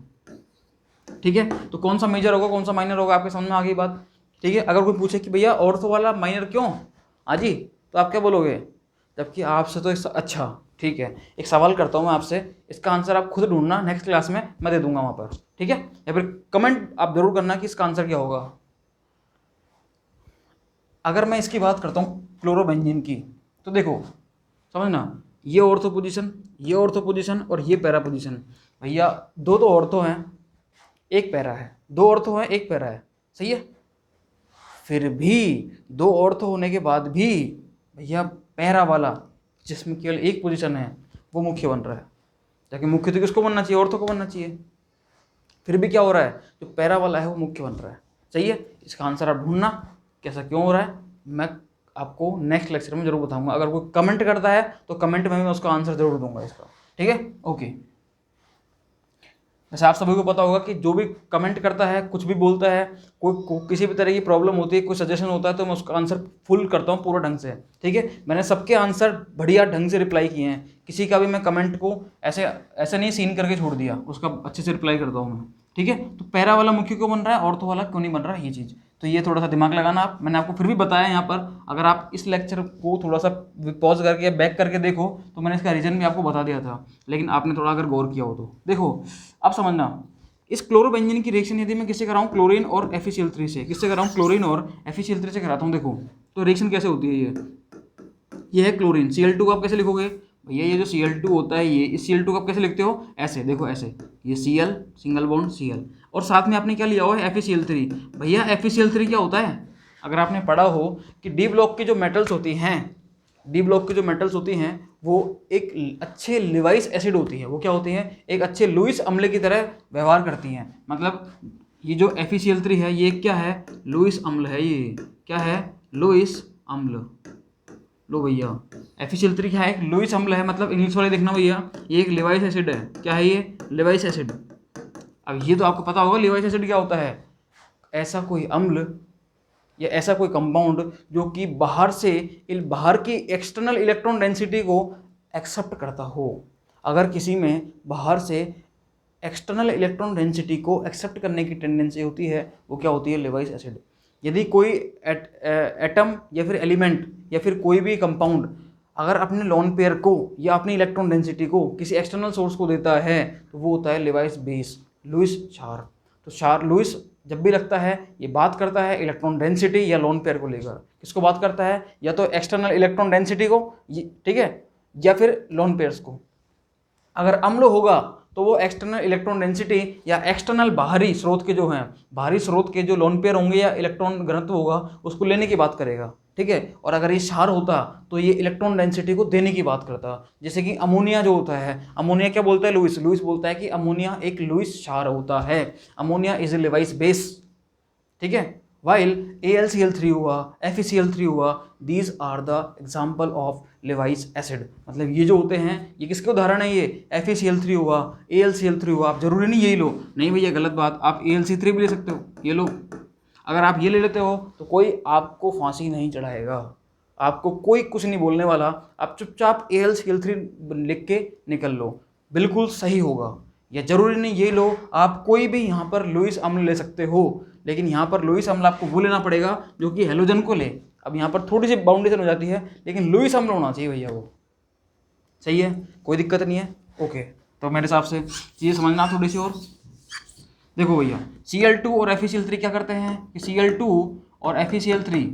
ठीक है, तो कौन सा मेजर होगा कौन सा माइनर होगा, आपके समझ में आ गई बात। ठीक है, अगर कोई पूछे कि भैया ऑर्थो वाला माइनर क्यों, जी, तो आप क्या बोलोगे, जबकि आपसे तो अच्छा ठीक है, एक सवाल करता हूँ मैं आपसे, इसका आंसर आप खुद ढूंढना, नेक्स्ट क्लास में मैं दे दूंगा वहाँ पर, ठीक है। या फिर कमेंट आप जरूर करना कि इसका आंसर क्या होगा। अगर मैं इसकी बात करता हूँ क्लोरोबेंजीन की, तो देखो समझना, ये ऑर्थो पोजीशन, ये ऑर्थो पोजीशन और ये पैरा पोजीशन। भैया दो तो ऑर्थो हैं, एक पैरा है। दो ऑर्थो हैं, एक पैरा है, सही है। फिर भी दो ऑर्थो होने के बाद भी भैया पैरा वाला जिसमें केवल एक पोजीशन है वो मुख्य बन रहा है, ताकि मुख्य तो किसको बनना चाहिए, ऑर्थो को बनना चाहिए। फिर भी क्या हो रहा है, जो पैरा वाला है वो मुख्य बन रहा है, सही है। इसका आंसर आप ढूंढना कैसा क्यों हो रहा है, मैं आपको नेक्स्ट लेक्चर में जरूर बताऊंगा। अगर कोई कमेंट करता है तो कमेंट में मैं उसका आंसर जरूर दूंगा इसका, ठीक है, ओके। वैसे आप सभी को पता होगा कि जो भी कमेंट करता है, कुछ भी बोलता है, किसी भी तरह की प्रॉब्लम होती है, कोई सजेशन होता है, तो मैं उसका आंसर फुल करता हूँ पूरा ढंग से, ठीक है। मैंने सबके आंसर बढ़िया ढंग से रिप्लाई किए हैं, किसी का भी मैं कमेंट को ऐसे ऐसे नहीं सीन करके छोड़ दिया, उसका अच्छे से रिप्लाई करता हूँ मैं, ठीक है। तो पैरा वाला मुख्य क्यों बन रहा है, ऑर्थो वाला क्यों नहीं बन रहा है, ये चीज़, तो ये थोड़ा सा दिमाग लगाना आप। मैंने आपको फिर भी बताया यहाँ पर, अगर आप इस लेक्चर को थोड़ा सा पॉज करके बैक करके देखो तो मैंने इसका रीजन भी आपको बता दिया था, लेकिन आपने थोड़ा अगर गौर किया हो तो देखो। अब समझना, इस क्लोरोबेंजीन की रिएक्शन यदि मैं किससे कराऊँ, क्लोरीन और FeCl3 से, किससे कराऊँ, क्लोरीन और FeCl3 से कराता हूँ। देखो तो रिएक्शन कैसे होती है, ये है क्लोरीन, Cl2 को आप कैसे लिखोगे भैया, ये जो Cl2 होता है, ये इस Cl2 को आप कैसे लिखते हो, ऐसे देखो, ऐसे, ये Cl सिंगल बॉन्ड Cl, और साथ में आपने क्या लिया हुआ है, FeCl3। भैया FeCl3 क्या होता है, अगर आपने पढ़ा हो कि डी ब्लॉक की जो मेटल्स होती हैं, डी ब्लॉक की जो मेटल्स होती हैं वो एक अच्छे लिवाइस एसिड होती है। वो क्या होती हैं, एक अच्छे लुईस अम्ल की तरह व्यवहार करती हैं। मतलब ये जो FeCl3 है ये क्या है, लुईस अम्ल है। ये क्या है, लुईस अम्ल। लो भैया FeCl3 क्या है, एक लुईस अम्ल है। मतलब इंग्लिश वाले देखना भैया, ये एक लिवाइस एसिड है। क्या है ये, लिवाइस एसिड। अब ये तो आपको पता होगा लिवाइस एसिड क्या होता है, ऐसा कोई अम्ल या ऐसा कोई कंपाउंड जो कि बाहर की एक्सटर्नल इलेक्ट्रॉन डेंसिटी को एक्सेप्ट करता हो। अगर किसी में बाहर से एक्सटर्नल इलेक्ट्रॉन डेंसिटी को एक्सेप्ट करने की टेंडेंसी होती है, वो क्या होती है, लिवाइस एसिड। यदि कोई एटम या फिर एलिमेंट या फिर कोई भी कंपाउंड अगर अपने लोन पेयर को या अपनी इलेक्ट्रॉन डेंसिटी को किसी एक्सटर्नल सोर्स को देता है तो वो होता है लिवाइस बेस, लुईस क्षार। तो क्षार लुईस जब भी लगता है ये बात करता है इलेक्ट्रॉन डेंसिटी या लोन पेयर को लेकर। किसको बात करता है, या तो एक्सटर्नल इलेक्ट्रॉन डेंसिटी को, ठीक है, या फिर लोन पेयर्स को। अगर अम्ल होगा तो वो एक्सटर्नल इलेक्ट्रॉन डेंसिटी या एक्सटर्नल बाहरी स्रोत के जो हैं, बाहरी स्रोत के जो लोन पेयर होंगे या इलेक्ट्रॉन घनत्व होगा उसको लेने की बात करेगा, ठीक है। और अगर ये क्षार होता तो ये इलेक्ट्रॉन डेंसिटी को देने की बात करता। जैसे कि अमोनिया जो होता है, अमोनिया क्या बोलता है, लुईस बोलता है कि अमोनिया एक लुईस क्षार होता है, ammonia is a Lewis base, ठीक है। वाइल AlCl3 हुआ, FeCl3 हुआ, these are the example of Lewis acid. मतलब ये जो होते हैं ये किसके उदाहरण है, ये FeCl3 हुआ, AlCl3 हुआ। आप जरूरी नहीं यही लो, नहीं भैया गलत बात, आप AlC3 भी ले सकते हो, ये लो। अगर आप ये ले लेते हो तो कोई आपको फांसी नहीं चढ़ाएगा, आपको कोई कुछ नहीं बोलने वाला। आप चुपचाप AlCl3 लिख के निकल लो, बिल्कुल सही होगा। या जरूरी नहीं ये लो, आप कोई भी यहाँ पर लुईस अम्ल ले सकते हो, लेकिन यहाँ पर लुईस अम्ल आपको वो लेना पड़ेगा जो कि हेलोजन को ले। अब यहाँ पर थोड़ी सी बाउंडेशन हो जाती है, लेकिन लुईस अम्ल होना चाहिए भैया वो। सही है, कोई दिक्कत नहीं है। ओके, तो मेरे हिसाब से चीज़ें समझना थोड़ी सी और। देखो भैया, Cl2 और FeCl3 क्या करते हैं कि Cl2 और FeCl3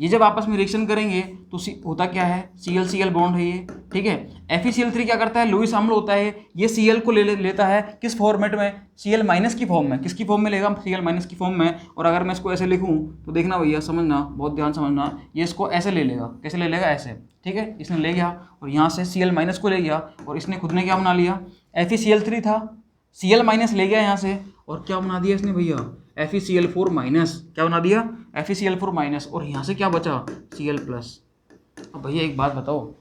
ये जब आपस में रिएक्शन करेंगे तो होता क्या है, Cl बॉन्ड है ये, ठीक है। FeCl3 क्या करता है, लुईस अम्ल होता है, ये Cl को लेता है किस फॉर्मेट में, Cl- की फॉर्म में। किसकी फॉर्म में लेगा, Cl- की फॉर्म में। और अगर मैं इसको ऐसे लिखूं तो देखना भैया, समझना, बहुत ध्यान समझना, ये इसको ऐसे ले लेगा। कैसे ले लेगा, ऐसे, ठीक है। इसने ले गया और यहाँ से Cl- को ले गया, और इसने खुद ने क्या बना लिया, FeCl3 था, Cl- ले गया यहाँ से, और क्या बना दिया इसने भैया, FeCl4-। क्या बना दिया, FeCl4-, और यहाँ से क्या बचा, Cl+। अब भैया एक बात बताओ,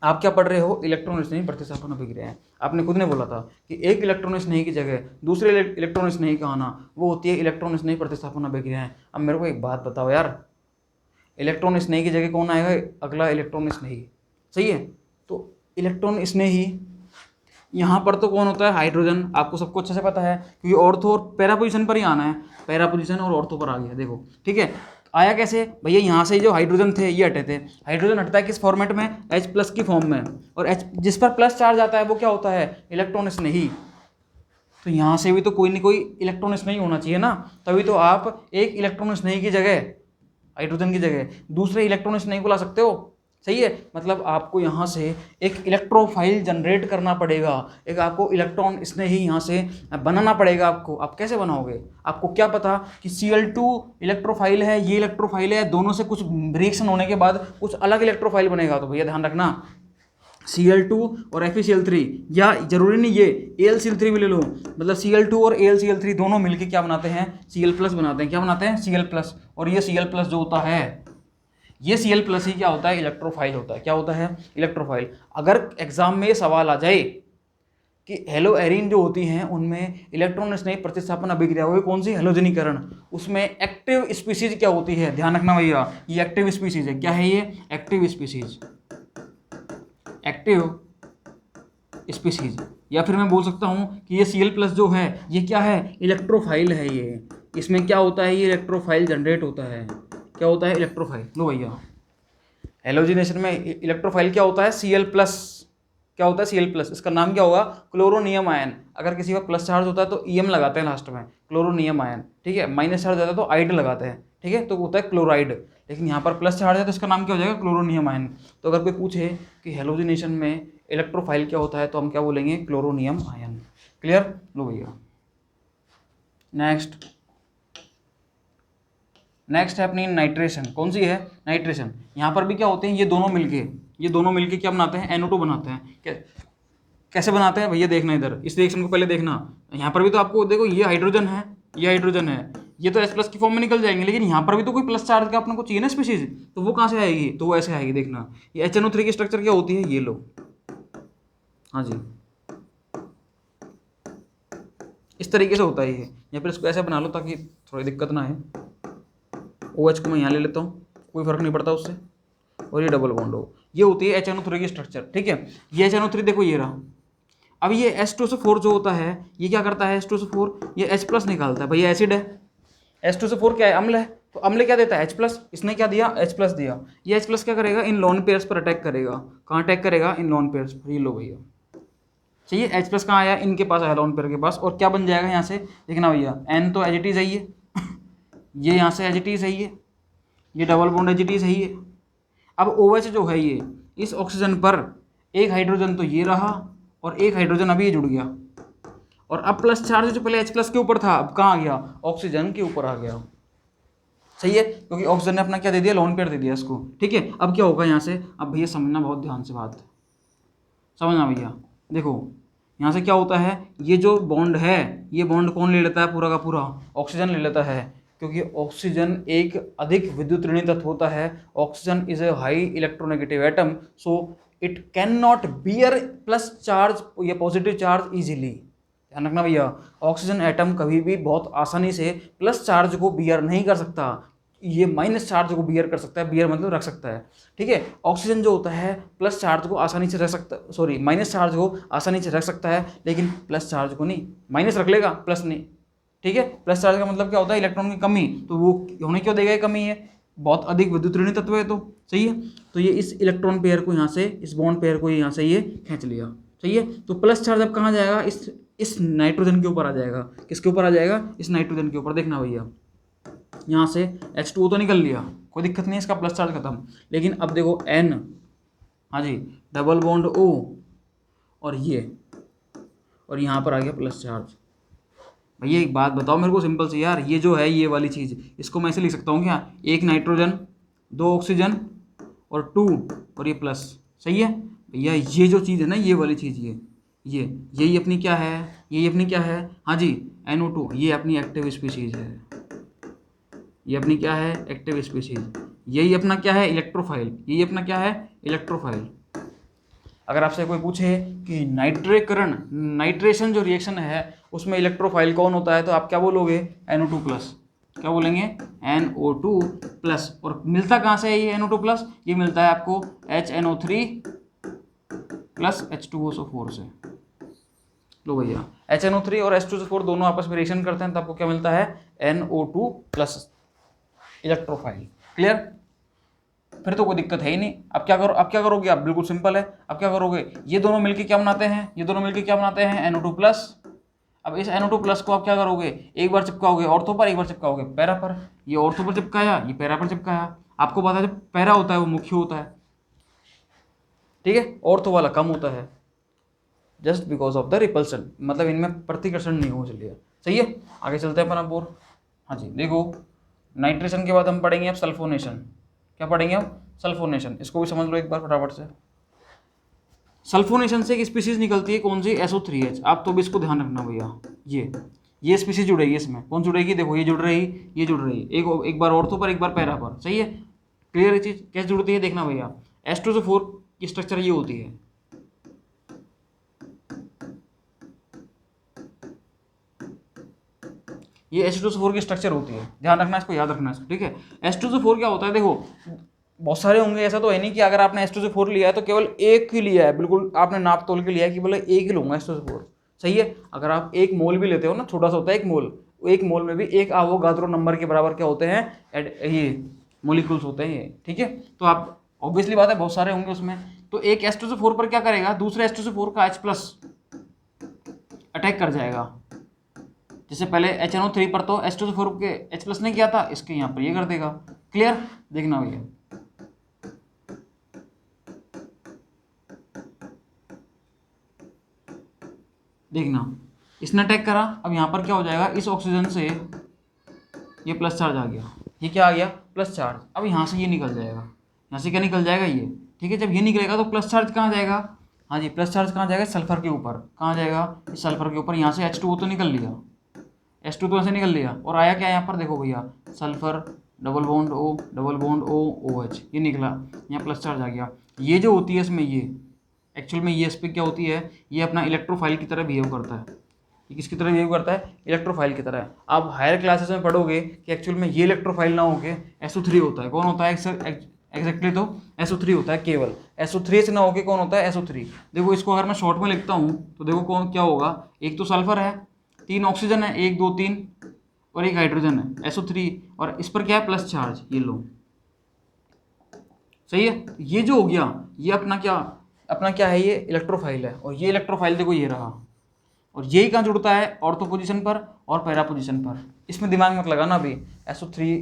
आप क्या पढ़ रहे हो, इलेक्ट्रॉन स्नेही प्रतिस्थापन अभिक्रिया है। आपने खुद ने बोला था कि एक इलेक्ट्रॉन स्नेही की जगह दूसरे इलेक्ट्रॉन स्नेही का आना, वो होती है इलेक्ट्रॉन स्नेही प्रतिस्थापन अभिक्रिया है। अब मेरे को एक बात बताओ यार, इलेक्ट्रॉन स्नेही की जगह कौन आएगा, अगला इलेक्ट्रॉन स्नेही। सही है, तो इलेक्ट्रॉन स्नेही यहाँ पर तो कौन होता है, हाइड्रोजन। आपको सबको अच्छे से पता है, क्योंकि ऑर्थो और पैरा पोजीशन पर ही आना है, पैरा पोजीशन और ऑर्थो पर आ गया। देखो, ठीक है, आया कैसे भैया, यहाँ से जो हाइड्रोजन थे ये हटे थे। हाइड्रोजन हटता है किस फॉर्मेट में, H+ की फॉर्म में, और H जिस पर प्लस चार्ज आता है वो क्या होता है, इलेक्ट्रॉन स्नेही। तो यहाँ से भी तो कोई ना कोई इलेक्ट्रॉन स्नेही होना चाहिए ना, तभी तो आप एक इलेक्ट्रॉन स्नेही की जगह, हाइड्रोजन की जगह दूसरे इलेक्ट्रॉन स्नेही को ला सकते हो। सही है, मतलब आपको यहाँ से एक इलेक्ट्रोफाइल जनरेट करना पड़ेगा, एक आपको इलेक्ट्रॉन स्नेही यहाँ से बनाना पड़ेगा आपको। आप कैसे बनाओगे, आपको क्या पता कि Cl2 इलेक्ट्रोफाइल है, ये इलेक्ट्रोफाइल है, दोनों से कुछ रिएक्शन होने के बाद कुछ अलग इलेक्ट्रोफाइल बनेगा। तो भैया ध्यान रखना, Cl2 और FeCl3, या जरूरी नहीं ये AlCl3 भी ले लो, मतलब Cl2 और AlCl3 दोनों मिलके क्या बनाते हैं, Cl+ बनाते हैं। क्या बनाते हैं, Cl+। और ये Cl+ जो होता है, ये Cl+ ही क्या होता है, इलेक्ट्रोफाइल होता है। क्या होता है, इलेक्ट्रोफाइल। अगर एग्जाम में सवाल आ जाए कि हेलो एरीन जो होती हैं उनमें इलेक्ट्रॉन स्नेही प्रतिस्थापन अभिक्रिया हुई कौन सी, हेलोजनीकरण, उसमें एक्टिव स्पीसीज क्या होती है, ध्यान रखना भैया, ये एक्टिव स्पीसीज है। क्या है ये, एक्टिव स्पीसीज, एक्टिव स्पीसीज। या फिर मैं बोल सकता हूं कि ये Cl+ जो है ये क्या है, इलेक्ट्रोफाइल है। ये इसमें क्या होता है, ये इलेक्ट्रोफाइल जनरेट होता है। क्या होता है, इलेक्ट्रोफाइल। लो भैया, हेलोजिनेशन में इलेक्ट्रोफाइल क्या होता है, Cl+। क्या होता है, Cl+। इसका नाम क्या होगा, क्लोरोनियम आयन। अगर किसी का प्लस चार्ज होता है तो EM लगाते हैं लास्ट में, क्लोरोनियम आयन, ठीक है। माइनस चार्ज होता है तो आइड लगाते हैं, ठीक है, तो होता है क्लोराइड। लेकिन यहाँ पर प्लस चार्ज है तो इसका नाम क्या हो जाएगा, क्लोरोनियम आयन। तो अगर कोई पूछे कि हेलोजिनेशन में इलेक्ट्रोफाइल क्या होता है तो हम क्या बोलेंगे, क्लोरोनियम आयन। क्लियर। लो भैया, नेक्स्ट है अपनी नाइट्रेशन। कौन सी है, नाइट्रेशन। यहाँ पर भी क्या होते हैं, ये दोनों मिलके क्या बनाते हैं, NO2 बनाते हैं। कैसे बनाते हैं भैया, देखना इधर, इस रिएक्शन को पहले देखना। यहाँ पर भी तो आपको देखो, ये हाइड्रोजन है, ये हाइड्रोजन है, ये तो H+ की फॉर्म में निकल जाएंगे, लेकिन यहाँ पर भी तो कोई प्लस चार्ज का अपने को चाहिए ना स्पीशीज, तो वो कहाँ से आएगी, तो वो ऐसे आएगी। देखना, ये HNO3 की स्ट्रक्चर क्या होती है, ये लो, हाँ जी, इस तरीके से होता है ये। या फिर इसको ऐसे बना लो ताकि थोड़ी दिक्कत ना है। OH को मैं यहाँ ले लेता हूँ, कोई फर्क नहीं पड़ता उससे, और ये डबल बॉन्ड हो, ये होती है HNO3 की स्ट्रक्चर, ठीक है। ये HNO3 देखो ये रहा। अब ये H2SO4 जो होता है, ये क्या करता है, H2SO4 ये H+ निकालता है। भैया एसिड है, H2SO4 क्या है, अम्ल है, तो अम्ल क्या देता है, H+। इसने क्या दिया, H+ दिया। ये H+ क्या करेगा, इन लोन पेयर्स पर अटैक करेगा। कहाँ अटैक करेगा, इन लोन पेयर्स पर। ये लो भैया, चाहिए H+ कहाँ आया, इनके पास आया, लोन पेयर के पास। और क्या बन जाएगा यहाँ से, देखना भैया, N तो एज इट इज है ये यहाँ से एज इट इज है, ये double bond as it is है ये। अब OH जो है ये, इस ऑक्सीजन पर एक हाइड्रोजन तो ये रहा, और एक हाइड्रोजन अभी ये जुड़ गया, और अब प्लस चार्ज जो पहले H+ के ऊपर था अब कहाँ आ गया, ऑक्सीजन के ऊपर आ गया। सही है, क्योंकि ऑक्सीजन ने अपना क्या दे दिया, लोन पेयर दे दिया इसको, ठीक है। अब क्या होगा यहाँ से, अब भैया समझना बहुत ध्यान से बात, समझना भैया। देखो यहाँ से क्या होता है, ये जो बॉन्ड है, ये बॉन्ड कौन ले लेता है, पूरा का पूरा ऑक्सीजन ले लेता है, क्योंकि ऑक्सीजन एक अधिक विद्युत ऋणी तत्व होता है। Oxygen is a high electronegative atom, so it can not bear plus charge या पॉजिटिव चार्ज इजीली। ध्यान रखना भैया, ऑक्सीजन एटम कभी भी बहुत आसानी से प्लस चार्ज को बियर नहीं कर सकता। ये माइनस चार्ज को बियर कर सकता है, बियर मतलब रख सकता है, ठीक है। ऑक्सीजन जो होता है प्लस चार्ज को आसानी से रख सकता, सॉरी माइनस चार्ज को आसानी से रख सकता है, लेकिन प्लस चार्ज को नहीं। माइनस रख लेगा, प्लस नहीं, ठीक है। प्लस चार्ज का मतलब क्या होता है, इलेक्ट्रॉन की कमी, तो वो होने क्यों देगा, कमी है, बहुत अधिक विद्युत ऋणात्मक तत्व है, तो सही है। तो ये इस इलेक्ट्रॉन पेयर को यहाँ से, इस बॉन्ड पेयर को यहाँ से ये खींच लिया, सही है। तो प्लस चार्ज अब कहाँ जाएगा, इस नाइट्रोजन के ऊपर आ जाएगा। किसके ऊपर आ जाएगा, इस नाइट्रोजन के ऊपर। देखना भैया, यहाँ से H2O तो निकल लिया, कोई दिक्कत नहीं है, इसका प्लस चार्ज खत्म। लेकिन अब देखो N, हाँ जी, डबल बॉन्ड O, और ये, और यहाँ पर आ गया प्लस चार्ज। भैया एक बात बताओ मेरे को सिंपल सी यार, ये जो है ये वाली चीज़, इसको मैं ऐसे लिख सकता हूँ क्या, एक नाइट्रोजन, दो ऑक्सीजन और 2, और ये प्लस, सही है भैया। ये जो चीज़ है ना, ये वाली चीज़, ये यही अपनी क्या है, यही अपनी क्या है, हाँ जी, NO2, ये अपनी एक्टिव स्पीशीज़ है, ये अपनी क्या है, एक्टिव स्पीशीज। यही अपना क्या है, इलेक्ट्रोफाइल, यही अपना क्या है, इलेक्ट्रोफाइल। अगर आपसे कोई पूछे कि नाइट्रेकरण, नाइट्रेशन जो रिएक्शन है उसमें इलेक्ट्रोफाइल कौन होता है, तो आप क्या बोलोगे, NO2 प्लस। क्या बोलेंगे, NO2 प्लस। और मिलता कहाँ से है ये NO2 प्लस, ये मिलता है आपको HNO3 प्लस H2SO4 से। लो भैया, HNO3 और H2SO4 दोनों आपस में रिएक्शन करते हैं, तो आपको क्या मिलता है, NO2 प्लस इलेक्ट्रोफाइल। क्लियर, फिर तो कोई दिक्कत है ही नहीं। अब क्या करो, अब क्या करोगे आप, बिल्कुल सिंपल है। अब क्या करोगे, ये दोनों मिलके क्या बनाते हैं, ये दोनों मिलके क्या बनाते हैं, NO2 प्लस। अब इस NO2 प्लस को आप क्या करोगे, एक बार चिपकाओगे ऑर्थो पर, एक बार चिपकाओगे पैरा पर। ये ऑर्थो पर चिपकाया, ये पैरा पर चिपकाया। आपको पता है जब पैरा होता है वो मुख्य होता है, ठीक है, ऑर्थो वाला कम होता है, just because of the repulsion, मतलब इनमें प्रतिकर्षण नहीं हो, चलिए सही है। आगे चलते हैं अपन अब और, हाँ जी देखो, नाइट्रेशन के बाद हम पढ़ेंगे अब सल्फोनेशन। क्या पढ़ेंगे अब, सल्फोनेशन। इसको भी समझ लो एक बार फटाफट से। सल्फोनेशन से एक स्पीसीज निकलती है, कौन सी, SO3H। आप तो भी इसको ध्यान रखना भैया, ये स्पीसीज जुड़ेगी इसमें, कौन जुड़ेगी, देखो ये जुड़ रही, ये जुड़ रही, एक बार ऑर्थो पर, एक बार पैरा पर, सही है। क्लियर है चीज, कैसे जुड़ती है देखना भैया। H2SO4 की स्ट्रक्चर ये होती है, ये H2SO4 की स्ट्रक्चर होती है, ध्यान रखना इसको, याद रखना इसको, ठीक है। H2SO4 क्या होता है, देखो बहुत सारे होंगे, ऐसा तो है नहीं कि अगर आपने H2SO4 लिया है तो केवल एक ही लिया है, बिल्कुल आपने नाप तोल के लिया है कि बोले एक ही लूंगा H2SO4, सही है। अगर आप एक मोल भी लेते हो ना, छोटा सा होता है एक मोल, एक मोल में भी एक आवोगाद्रो नंबर के बराबर क्या होते हैं, ये मोलिकुल्स होते हैं ये, ठीक है। तो आप ऑब्वियसली बात है बहुत सारे होंगे उसमें, तो एक H2SO4 पर क्या करेगा, दूसरे H2SO4 का H+ अटैक कर जाएगा। जैसे पहले HNO3 पर तो H2SO4 के H+ ने किया था, इसके यहाँ पर ये कर देगा। क्लियर, देखना भैया, देखना इसने अटैक करा, अब यहाँ पर क्या हो जाएगा, इस ऑक्सीजन से ये प्लस चार्ज आ गया, ये क्या आ गया, प्लस चार्ज। अब यहाँ से ये निकल जाएगा, यहाँ से क्या निकल जाएगा, ये, ठीक है। जब ये निकलेगा तो प्लस चार्ज कहाँ जाएगा, हाँ जी, प्लस चार्ज कहाँ जाएगा, सल्फर के ऊपर। कहाँ जाएगा, इस सल्फर के ऊपर। यहाँ से H2O तो निकल लिया, H2 तो ऐसे निकल लिया, और आया क्या यहाँ पर, देखो भैया, sulphur double bond O, double bond O, OH, ये निकला, यहाँ प्लस चार्ज आ गया। ये जो होती है इसमें, ये एक्चुअल में ये इस पर क्या होती है, ये अपना इलेक्ट्रोफाइल की तरह बिहेव करता है। ये किसकी तरह बिहेव करता है, इलेक्ट्रोफाइल की तरह। आप हायर क्लासेस में पढ़ोगे कि एक्चुअल में ये इलेक्ट्रोफाइल ना होके SO3 होता है। कौन होता है एग्जैक्टली, तो SO3 होता है केवल। SO3 से ना होके कौन होता है, SO3। देखो इसको अगर मैं शॉर्ट में लिखता हूँ तो देखो कौन क्या होगा, एक तो सल्फर है, 3 ऑक्सीजन है, 1 2 3, और एक हाइड्रोजन है SO3, और इस पर क्या है, प्लस चार्ज, ये लो, सही है। ये जो हो गया, ये अपना क्या है, ये इलेक्ट्रोफाइल है। और ये इलेक्ट्रोफाइल देखो ये रहा, और यही कहाँ जुड़ता है, ऑर्थो पोजीशन पर और पैरा पोजीशन पर। इसमें दिमाग मत लगाना अभी SO3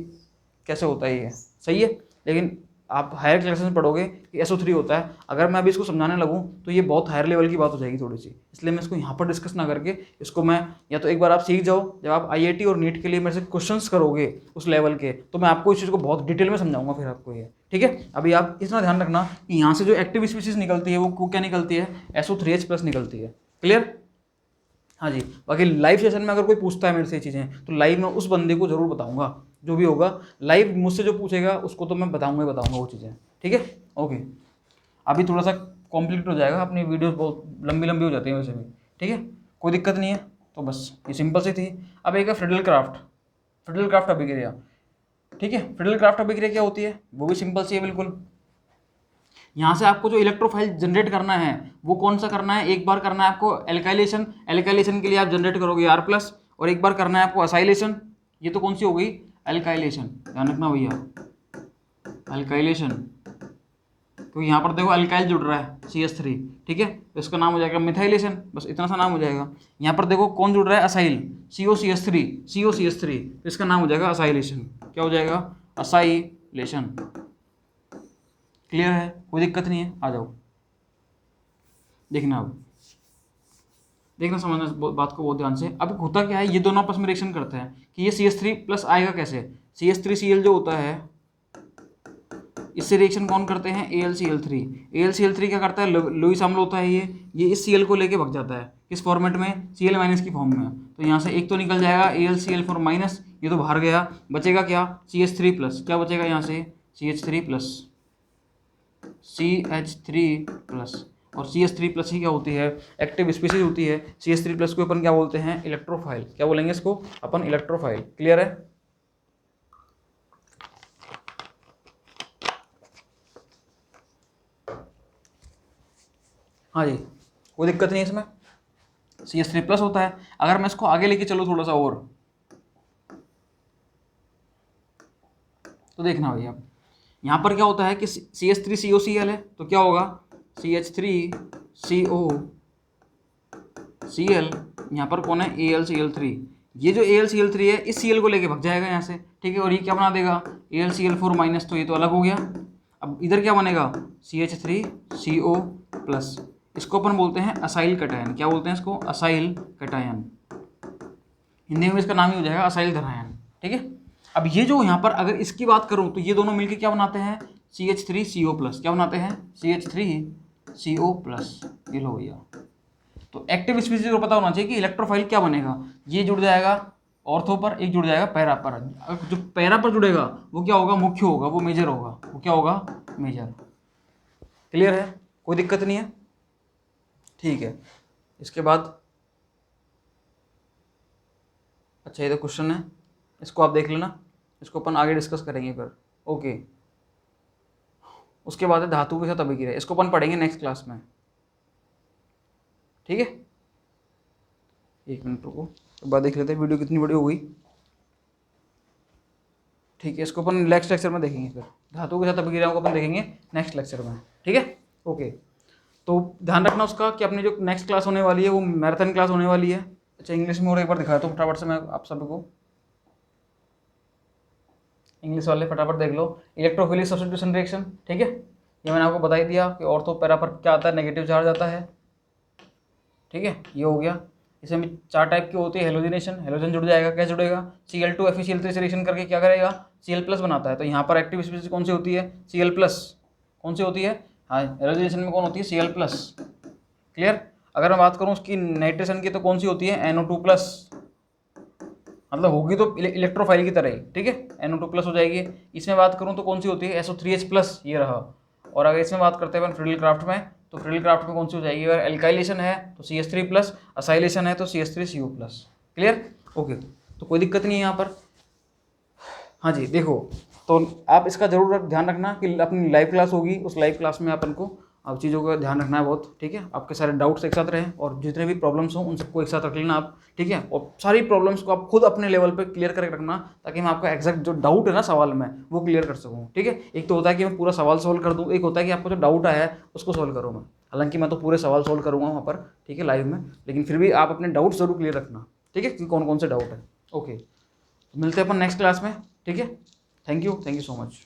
कैसे होता है ये, सही है। लेकिन आप हायर क्लासेस में पढ़ोगे कि SO3 होता है। अगर मैं अभी इसको समझाने लगूँ तो ये बहुत हायर लेवल की बात हो जाएगी थोड़ी सी, इसलिए मैं इसको यहाँ पर डिस्कस ना करके इसको मैं, या तो एक बार आप सीख जाओ, जब आप IIT और नीट के लिए मेरे से क्वेश्चंस करोगे उस लेवल के, तो मैं आपको इस चीज़ को बहुत डिटेल में समझाऊंगा फिर आपको ये, ठीक है। अभी आप इतना ध्यान रखना कि यहाँ से जो एक्टिव स्पीसीज निकलती है वो क्या निकलती है, SO3H+ निकलती है। क्लियर, हाँ जी। बाकी लाइव सेशन में अगर कोई पूछता है मेरे से ये चीज़ें, तो लाइव में उस बंदे को जरूर बताऊंगा, जो भी होगा लाइव मुझसे जो पूछेगा उसको तो मैं बताऊंगा ही बताऊंगा वो चीज़ें, ठीक है। ओके, अभी थोड़ा सा कॉम्प्लीट हो जाएगा, अपनी वीडियोस बहुत लंबी लंबी हो जाती है वैसे भी, ठीक है, कोई दिक्कत नहीं है। तो बस ये सिंपल सी थी। अब एक है फ्रिडल क्राफ्ट। फ्रिडल क्राफ्ट अभी गिरा, ठीक है। फ्रीडल क्राफ्ट अभिक्रिया क्या होती है, वो भी सिंपल सी है बिल्कुल। यहाँ से आपको जो इलेक्ट्रोफाइल जनरेट करना है वो कौन सा करना है, एक बार करना है आपको एल्काइलेशन, एल्काइलेशन के लिए आप जनरेट करोगे R प्लस, और एक बार करना है आपको असाइलेशन, ये तो कौन सी हो गई, एल्काइलेशन, ध्यान रखना भैया, एल्काइलेशन। तो यहाँ पर देखो अल्काइल जुड़ रहा है CH3, ठीक है, तो इसका नाम हो जाएगा मिथाइलेशन, बस इतना सा नाम हो जाएगा। यहाँ पर देखो कौन जुड़ रहा है, असाइल, COCH3, तो इसका नाम हो जाएगा असाइलेशन, क्या हो जाएगा, असाइलेशन। क्लियर है, कोई दिक्कत नहीं है, आ जाओ देखना। अब देखना, समझना बात को बहुत ध्यान से। अब होता क्या है, ये दोनों आपस में रिएक्शन करते हैं कि ये CH3 प्लस आएगा कैसे, CH3Cl जो होता है इससे रिएक्शन कौन करते हैं, AlCl3 क्या करता है, लुईस अम्ल होता है ये इस Cl को लेके भग जाता है, किस फॉर्मेट में, Cl माइनस की फॉर्म में। तो यहाँ से एक तो निकल जाएगा AlCl4 माइनस, ये तो बाहर गया, बचेगा क्या, CH3 प्लस, क्या बचेगा यहाँ से, CH3 प्लस, और CH3 प्लस ही क्या होती है, एक्टिव स्पीशीज होती है। CH3 प्लस को अपन क्या बोलते हैं, इलेक्ट्रोफाइल, क्या बोलेंगे इसको अपन, इलेक्ट्रोफाइल। क्लियर है, हाँ जी, कोई दिक्कत नहीं है इसमें। CH3 प्लस होता है। अगर मैं इसको आगे लेके चलूँ थोड़ा सा और, तो देखना भैया, यहाँ पर क्या होता है कि CH3COCl है, तो क्या होगा, CH3COCl, यहाँ पर कौन है, AlCl3, ये जो AlCl3 है इस Cl को लेके भग जाएगा यहाँ से, ठीक है, और ये क्या बना देगा, AlCl4 माइनस, तो ये तो अलग हो गया। अब इधर क्या बनेगा, CH3CO प्लस, इसको अपन बोलते हैं असाइल कटायन, क्या बोलते हैं इसको, असाइल कटायन, हिंदी में इसका नाम ही हो जाएगा असाइल धनायन, ठीक है। अब ये जो यहाँ पर अगर इसकी बात करूँ तो ये दोनों मिलकर क्या बनाते हैं, CH3CO प्लस, क्या बनाते हैं, CH3CO प्लस, ये लो भैया। तो एक्टिव स्पीशीज को पता होना चाहिए कि इलेक्ट्रोफाइल क्या बनेगा, ये जुड़ जाएगा ऑर्थो पर, एक जुड़ जाएगा पैरा पर। जो पैरा पर जुड़ेगा वो क्या होगा, मुख्य होगा, वो मेजर होगा, वो क्या होगा, मेजर। क्लियर है, कोई दिक्कत नहीं है, ठीक है। इसके बाद अच्छा ये तो क्वेश्चन है, इसको आप देख लेना, इसको अपन आगे डिस्कस करेंगे फिर, ओके। उसके बाद है धातु के साथ अभिक्रिया, इसको अपन पढ़ेंगे नेक्स्ट क्लास में, ठीक है। एक मिनट रुको, तो बाद देख लेते हैं वीडियो कितनी बड़ी हो गई, ठीक है। इसको अपन नेक्स्ट लेक्चर में देखेंगे, फिर धातु के साथ अभिक्रियाओं को अपन देखेंगे नेक्स्ट लेक्चर में, ठीक है, ओके। तो ध्यान रखना उसका कि अपनी जो नेक्स्ट क्लास होने वाली है वो मैराथन क्लास होने वाली है। अच्छा इंग्लिश में और एक बार दिखाया तो फटाफट से मैं आप सभी को, इंग्लिश वाले फटाफट देख लो, इलेक्ट्रोफिलिक सब्स्टिट्यूशन रिएक्शन, ठीक है, ये मैंने आपको बता ही दिया कि ऑर्थो पैरा पर क्या आता है, नेगेटिव चार्ज आता है, ठीक है, ये हो गया। इसमें 4 टाइप की होती है, हेलोजिनेशन, हेलोजन जुड़ जाएगा, कैसे जुड़ेगा, Cl2 FeCl3 से रिएक्शन करके क्या करेगा, Cl प्लस बनाता है। तो यहाँ पर एक्टिव स्पीशीज कौन सी होती है, Cl प्लस, कौन सी होती है, हाँ हेलोजिनेशन में कौन होती है, Cl प्लस। क्लियर। अगर मैं बात करूँ उसकी नाइट्रेशन की तो कौन सी होती है, NO2 प्लस, मतलब होगी तो इलेक्ट्रोफाइल की तरह ही, ठीक है, NO2 प्लस हो जाएगी। इसमें बात करूँ तो कौन सी होती है, SO3H प्लस, ये रहा। और अगर इसमें बात करते हैं फ्रीडल क्राफ्ट में, तो फ्रीडल क्राफ्ट में कौन सी हो जाएगी, अगर एल्काइलेशन है तो CH3 प्लस, असाइलेशन है तो CH3CO प्लस। Clear, okay. तो कोई दिक्कत नहीं है यहाँ पर, हाँ जी। देखो तो आप इसका जरूर ध्यान रखना कि अपनी लाइव क्लास होगी, उस लाइव क्लास में अपन को अब चीज़ों का ध्यान रखना है बहुत, ठीक है। आपके सारे डाउट्स एक साथ रहें और जितने भी प्रॉब्लम्स हों उन सबको एक साथ रख लेना आप, ठीक है। और सारी प्रॉब्लम्स को आप खुद अपने लेवल पे क्लियर करके रखना, ताकि मैं आपका एग्जैक्ट जो डाउट है ना सवाल में वो क्लियर कर सकूँ, ठीक है। एक तो होता है कि मैं पूरा सवाल सोल्व कर दूँ, एक होता है कि आपको जो डाउट आया है उसको सोल्व करूँ मैं। हालांकि मैं तो पूरे सवाल सोल्व करूँगा वहाँ पर, ठीक है, लाइव में, लेकिन फिर भी आप अपने डाउट्स जरूर क्लियर रखना, ठीक है, कि कौन कौन से डाउट है। ओके, मिलते हैं अपन नेक्स्ट क्लास में, ठीक है। Thank you so much.